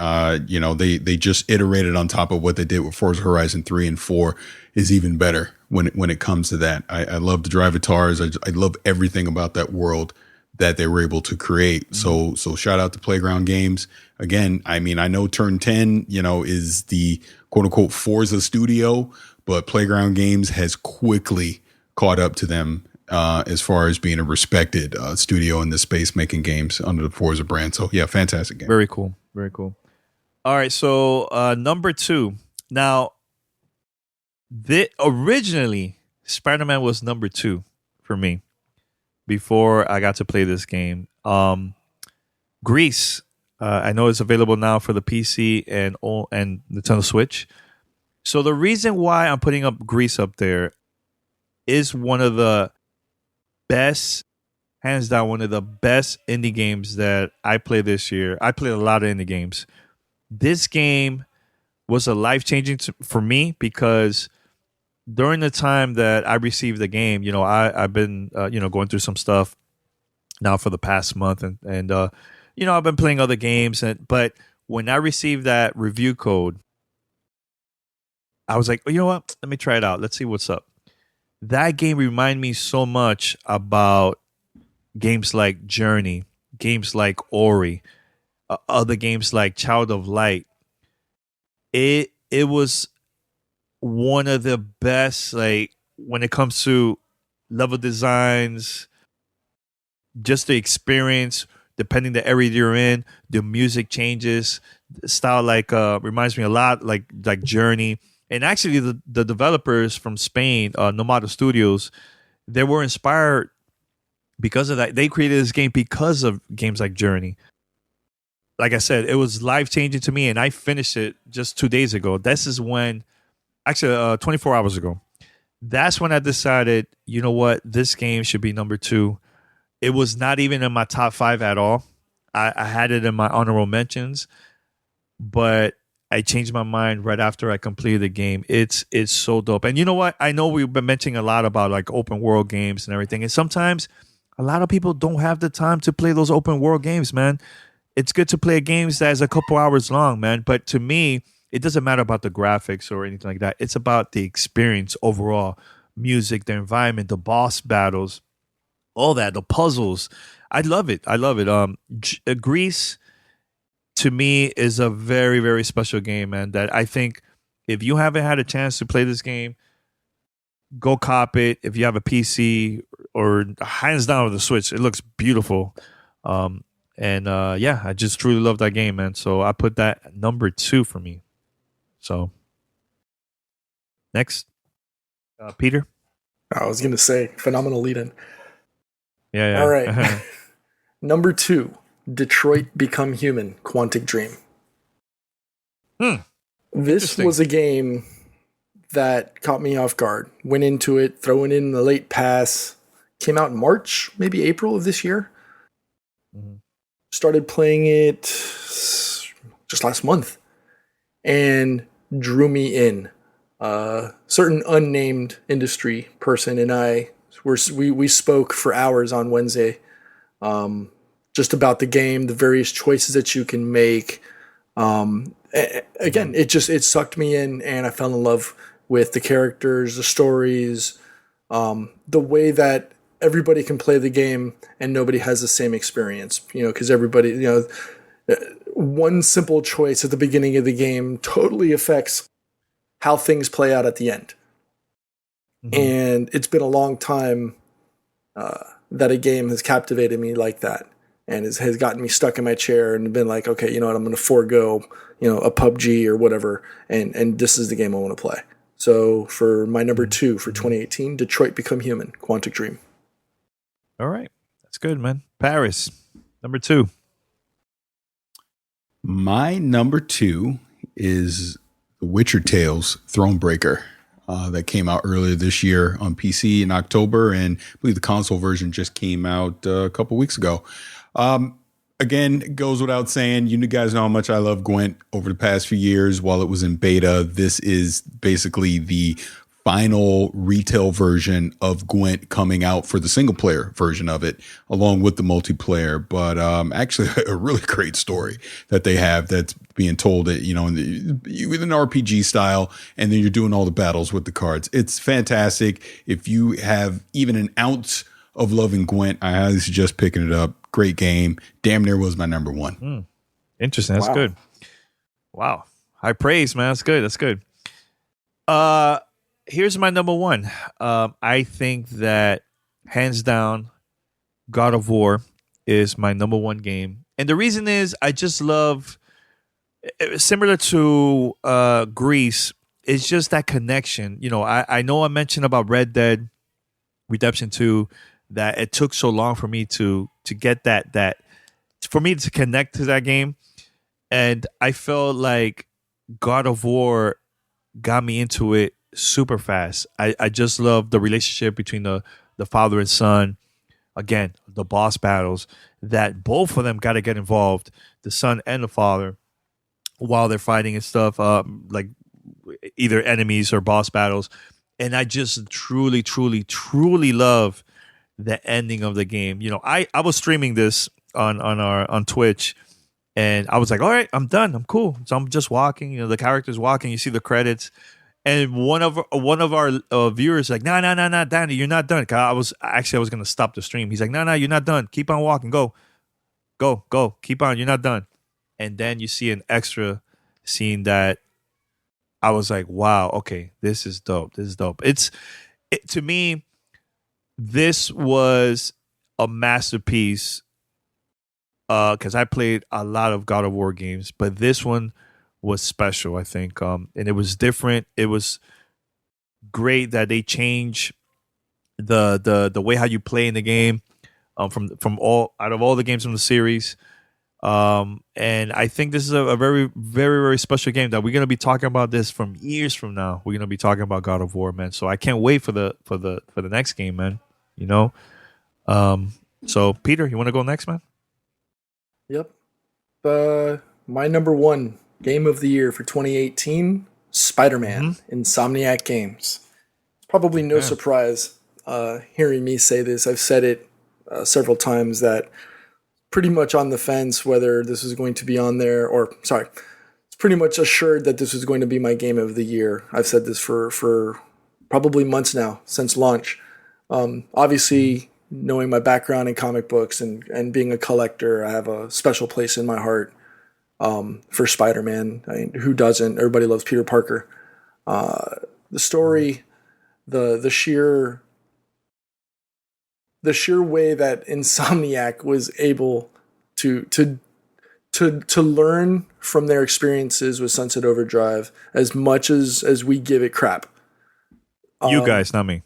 you know, they just iterated on top of what they did with Forza Horizon 3 and 4 is even better when it comes to that. I love the drivatars. I love everything about that world that they were able to create. Mm-hmm. So shout out to Playground Games. Again, I mean, I know Turn 10, you know, is the quote unquote Forza studio, but Playground Games has quickly caught up to them as far as being a respected studio in this space making games under the Forza brand. So yeah, fantastic game. Very cool. Very cool. All right. So number 2. Now, originally, Spider-Man was number 2 for me before I got to play this game. Grease. I know it's available now for the PC and Nintendo Switch. So the reason why I'm putting up Grease up there is one of the best, hands down, one of the best indie games that I played this year. I played a lot of indie games. This game was a life-changing for me because during the time that I received the game, you know, I've been, you know, going through some stuff now for the past month and you know, I've been playing other games, but when I received that review code, I was like, oh, you know what? Let me try it out. Let's see what's up. That game reminded me so much about games like Journey, games like Ori, other games like Child of Light. It was one of the best, like, when it comes to level designs, just the experience, depending the area you're in, the music changes. The style reminds me a lot like Journey. And actually, the developers from Spain, Nomada Studios, they were inspired because of that. They created this game because of games like Journey. like I said, it was life changing to me, and I finished it just 2 days ago. This is when, actually, 24 hours ago. That's when I decided, you know what, this game should be number 2. It was not even in my top 5 at all. I had it in my honorable mentions, but I changed my mind right after I completed the game. It's so dope. And you know what? I know we've been mentioning a lot about like open world games and everything. And sometimes a lot of people don't have the time to play those open world games, man. It's good to play games that is a couple hours long, man. But to me, it doesn't matter about the graphics or anything like that. It's about the experience overall. Music, the environment, the boss battles, all that, the puzzles. I love it. I love it. Greece, to me, is a very, very special game, man, that I think if you haven't had a chance to play this game, go cop it. If you have a PC or hands down with the Switch, it looks beautiful. Yeah, I just truly love that game, man. So I put that number 2 for me. So next, Peter. I was going to say, phenomenal lead-in. Yeah. All right. Number 2, Detroit Become Human, Quantic Dream. This was a game that caught me off guard. Went into it, throwing in the late pass. Came out in March, maybe April of this year. Mm-hmm. Started playing it just last month. And drew me in. Certain unnamed industry person and I, we spoke for hours on Wednesday. Just about the game, the various choices that you can make. Again, it sucked me in, and I fell in love with the characters, the stories, the way that everybody can play the game and nobody has the same experience. Because everybody, one simple choice at the beginning of the game totally affects how things play out at the end. Mm-hmm. And it's been a long time that a game has captivated me like that. And has gotten me stuck in my chair and been like, okay, you know what, I'm going to forego, a PUBG or whatever, and this is the game I want to play. So for my number 2 for 2018, Detroit Become Human, Quantic Dream. All right. That's good, man. Paris, number 2. My number 2 is The Witcher Tales Thronebreaker. That came out earlier this year on PC in October, and I believe the console version just came out a couple weeks ago. Again, it goes without saying, you guys know how much I love Gwent over the past few years while it was in beta. This is basically the final retail version of Gwent coming out for the single player version of it, along with the multiplayer. But actually, a really great story that they have that's being told with an RPG style, and then you're doing all the battles with the cards. It's fantastic. If you have even an ounce of loving Gwent, I highly suggest picking it up. Great game. Damn near was my number 1. Interesting. That's good. Wow. High praise, man. That's good. That's good. Here's my number 1. I think that hands down, God of War is my number 1 game. And the reason is I just love, similar to Greece, it's just that connection. I know I mentioned about Red Dead Redemption 2, that it took so long for me to get that for me to connect to that game. And I felt like God of War got me into it super fast. I just love the relationship between the father and son. Again, the boss battles, that both of them got to get involved, the son and the father, while they're fighting and stuff, like either enemies or boss battles. And I just truly, truly, truly love the ending of the game. I was streaming this on Twitch, and I was like, all right, I'm done. I'm cool. So I'm just walking, the character's walking, you see the credits. And one of our viewers like, no, Danny, you're not done. I was going to stop the stream. He's like, no, you're not done. Keep on walking. Go. Keep on. You're not done. And then you see an extra scene that I was like, wow, okay, this is dope. To me, this was a masterpiece because I played a lot of God of War games, but this one was special, I think, and it was different. It was great that they changed the way how you play in the game from all out of all the games from the series. And I think this is a very, very, very special game that we're gonna be talking about this from years from now. We're gonna be talking about God of War, man. So I can't wait for the next game, man. You know. So Peter, you want to go next, man? Yep. My number one game of the year for 2018, Spider-Man, Insomniac Games. It's probably no surprise hearing me say this. I've said it several times that pretty much on the fence whether this was going to be on there, or sorry, it's pretty much assured that this was going to be my game of the year. I've said this for probably months now, since launch. Obviously, knowing my background in comic books and being a collector, I have a special place in my heart for Spider-Man. I mean, who doesn't? Everybody loves Peter Parker. The story, the sheer way that Insomniac was able to learn from their experiences with Sunset Overdrive as much as we give it crap. You guys, not me.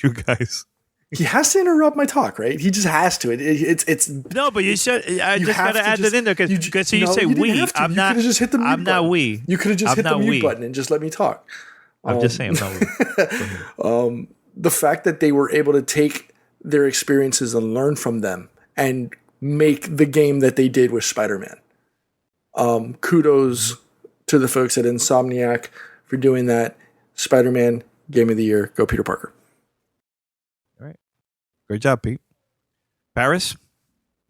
You guys. He has to interrupt my talk, right? He just has to. It's no, but you should. I just gotta add that in there because you say we. I'm not. You could have just hit the mute I'm not button. we. You could have just hit the mute we. button and just let me talk. I'm just saying. I'm not we. The fact that they were able to take their experiences and learn from them and make the game that they did with Spider-Man. Kudos to the folks at Insomniac for doing that. Spider-Man, Game of the Year. Go Peter Parker. All right. Great job, Pete. Paris,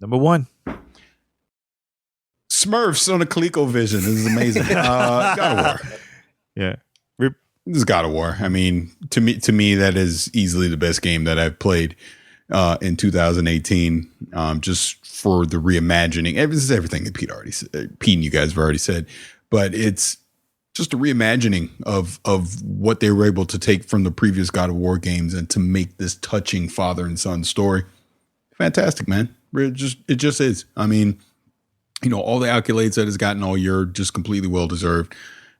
number one. Smurfs on a ColecoVision. This is amazing. God of War. Yeah. This is God of War. I mean, to me, that is easily the best game that I've played in 2018. Just for the reimagining. This is everything that Pete and you guys have already said, but it's just a reimagining of what they were able to take from the previous God of War games and to make this touching father and son story. Fantastic, man. It just is. I mean, all the accolades that it's gotten all year, just completely well deserved.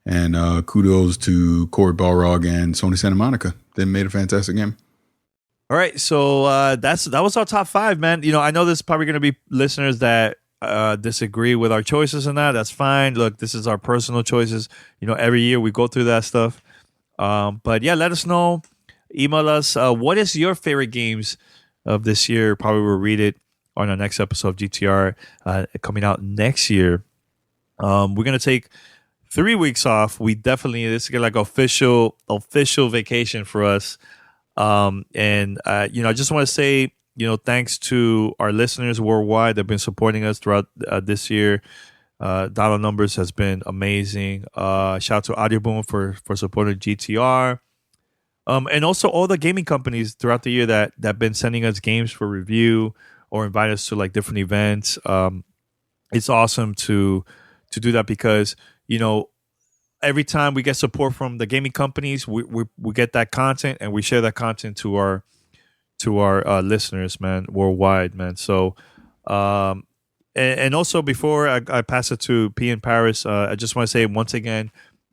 And kudos to Corey Balrog and Sony Santa Monica. They made a fantastic game. All right, so that was our top 5, man. I know there's probably going to be listeners that disagree with our choices and that. That's fine. Look, this is our personal choices. Every year we go through that stuff. But yeah, let us know. Email us. What is your favorite games of this year? Probably we'll read it on our next episode of GTR coming out next year. We're going to take 3 weeks off. This is like official vacation for us. I just want to say, thanks to our listeners worldwide that have been supporting us throughout this year. Dollar numbers has been amazing. Shout out to Audioboom for supporting GTR. And also all the gaming companies throughout the year that have been sending us games for review or invite us to like different events. It's awesome to do that because, every time we get support from the gaming companies, we get that content and we share that content to our listeners, man, worldwide, man. So, and also before I pass it to P in Paris, I just want to say once again,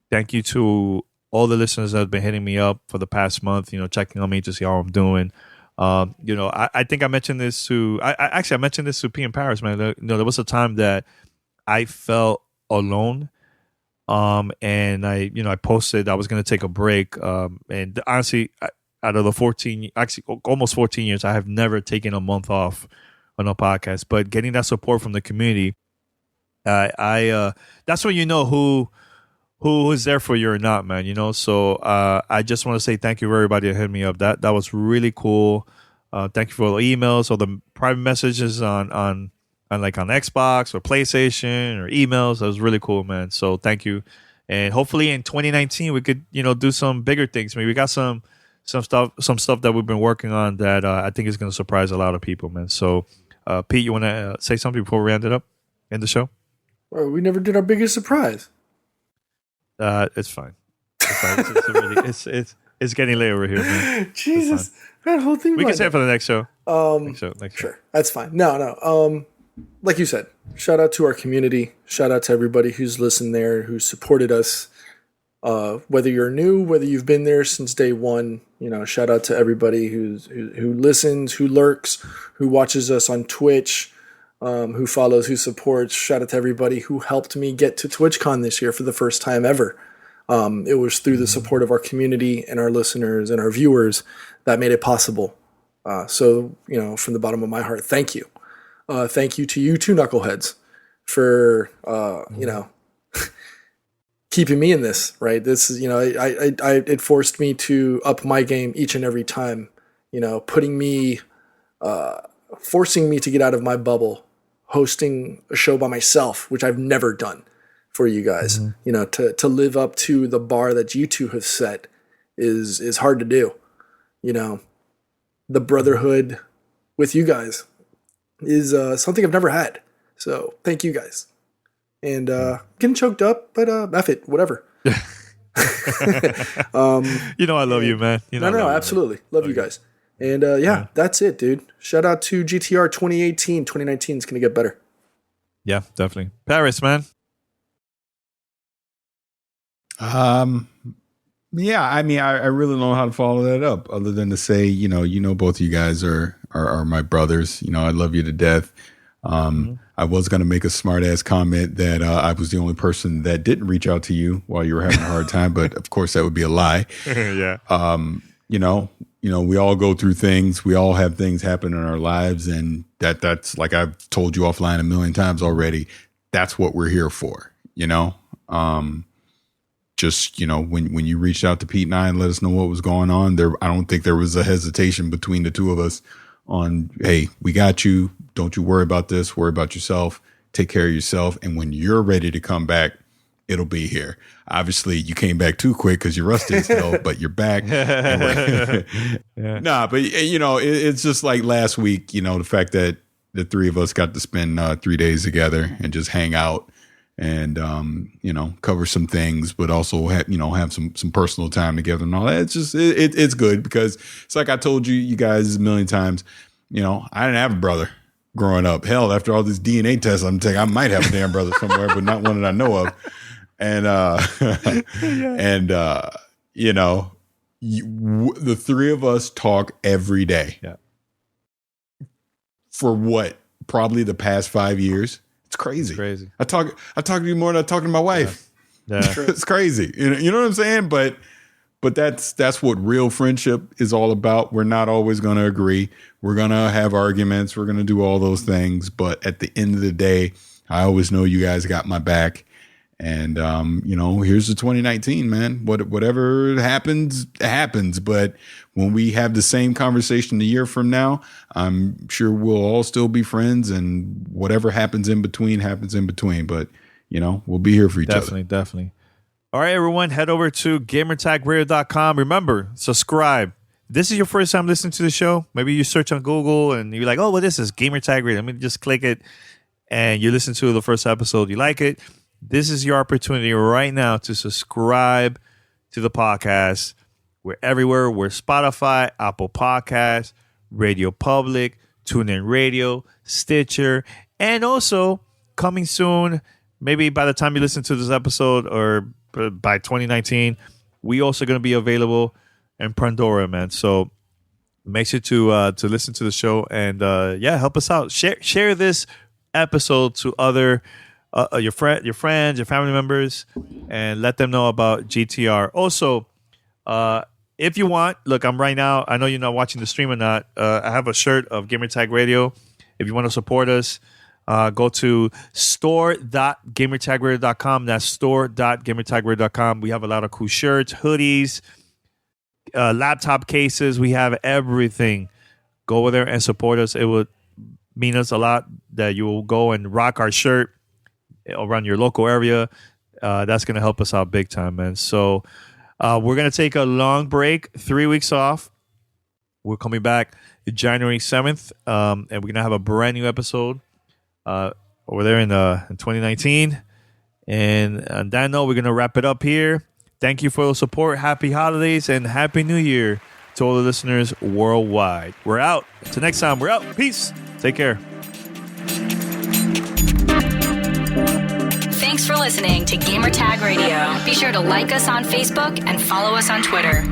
thank you to all the listeners that have been hitting me up for the past month, checking on me to see how I'm doing. I think I mentioned this to I mentioned this to P in Paris, man. There was a time that I felt alone. And I posted I was going to take a break. And honestly, out of the almost 14 years, I have never taken a month off on a podcast. But getting that support from the community, that's when who is there for you or not, man. So I just want to say thank you for everybody that hit me up. That was really cool. Thank you for all the emails, all the private messages on Xbox or PlayStation or emails. That was really cool, man. So thank you. And hopefully in 2019 we could, do some bigger things. Maybe we got some stuff that we've been working on that I think is going to surprise a lot of people, man. So Pete, you want to say something before we end the show? Well, we never did our biggest surprise. It's fine. It's getting late over here, man. Jesus, that whole thing. We can say it for the next show. Next show. Sure, that's fine. No. Like you said, shout out to our community. Shout out to everybody who's listened there, who supported us. Whether you're new, whether you've been there since day one, shout out to everybody who listens, who lurks, who watches us on Twitch, who follows, who supports. Shout out to everybody who helped me get to TwitchCon this year for the first time ever. It was through the support of our community and our listeners and our viewers that made it possible. So, from the bottom of my heart, thank you. Thank you to you two knuckleheads for, keeping me in this, right? This is, it forced me to up my game each and every time, forcing me to get out of my bubble, hosting a show by myself, which I've never done for you guys. To live up to the bar that you two have set is hard to do. The brotherhood with you guys is something I've never had. So thank you guys. And getting choked up, but F it, whatever. I love you, man. No, absolutely. Love you guys. And that's it, dude. Shout out to GTR 2018. 2019 is going to get better. Yeah, definitely. Paris, man. Yeah, I mean, I really don't know how to follow that up other than to say, both of you guys are my brothers. I love you to death. I was going to make a smart ass comment that I was the only person that didn't reach out to you while you were having a hard time, but of course that would be a lie. Yeah. We all go through things. We all have things happen in our lives, and that's like I've told you offline a million times already. That's what we're here for. When you reached out to Pete and I and let us know what was going on, I don't think there was a hesitation between the two of us on, hey, we got you. Don't you worry about this. Worry about yourself. Take care of yourself. And when you're ready to come back, it'll be here. Obviously, you came back too quick because you're rusty still, but you're back. Nah, but it's just like last week, the fact that the three of us got to spend 3 days together and just hang out and, cover some things, but also have some personal time together and all that. It's just, it's good because it's like I told you guys a million times, I didn't have a brother growing up. Hell, after all these DNA tests I'm taking, I might have a damn brother somewhere, but not one that I know of. And, the three of us talk every day. Yeah. For what? Probably the past 5 years. It's crazy. I talk to you more than I talk to my wife. Yeah. It's crazy. You know what I'm saying? But that's what real friendship is all about. We're not always going to agree. We're going to have arguments. We're going to do all those things. But at the end of the day, I always know you guys got my back. And, here's the 2019, man. Whatever happens. But when we have the same conversation a year from now, I'm sure we'll all still be friends, and whatever happens in between happens in between. But, we'll be here for each other. Definitely. All right, everyone, head over to gamertagradio.com. Remember, subscribe. This is your first time listening to the show. Maybe you search on Google and you're like, oh, well, this is Gamertag Radio. Let me just click it, and you listen to the first episode. You like it. This is your opportunity right now to subscribe to the podcast. We're everywhere. We're Spotify, Apple Podcasts, Radio Public, TuneIn Radio, Stitcher, and also coming soon, maybe by the time you listen to this episode or by 2019, we also going to be available in Pandora, man. So make sure to listen to the show and help us out. Share this episode to other your friends, your family members, and let them know about GTR. Also, if you want, look, I'm right now. I know you're not watching the stream or not. I have a shirt of Gamertag Radio. If you want to support us, go to store.gamertagradio.com. That's store.gamertagradio.com. We have a lot of cool shirts, hoodies, laptop cases. We have everything. Go over there and support us. It would mean us a lot that you will go and rock our shirt around your local area. That's going to help us out big time, man. So we're going to take a long break, 3 weeks off. We're coming back January 7th, and we're going to have a brand new episode over there in 2019. And on that note, we're going to wrap it up here. Thank you for the support. Happy holidays and Happy New Year to all the listeners worldwide. We're out. Until next time, we're out. Peace. Take care. Thanks for listening to Gamertag Radio. Be sure to like us on Facebook and follow us on Twitter.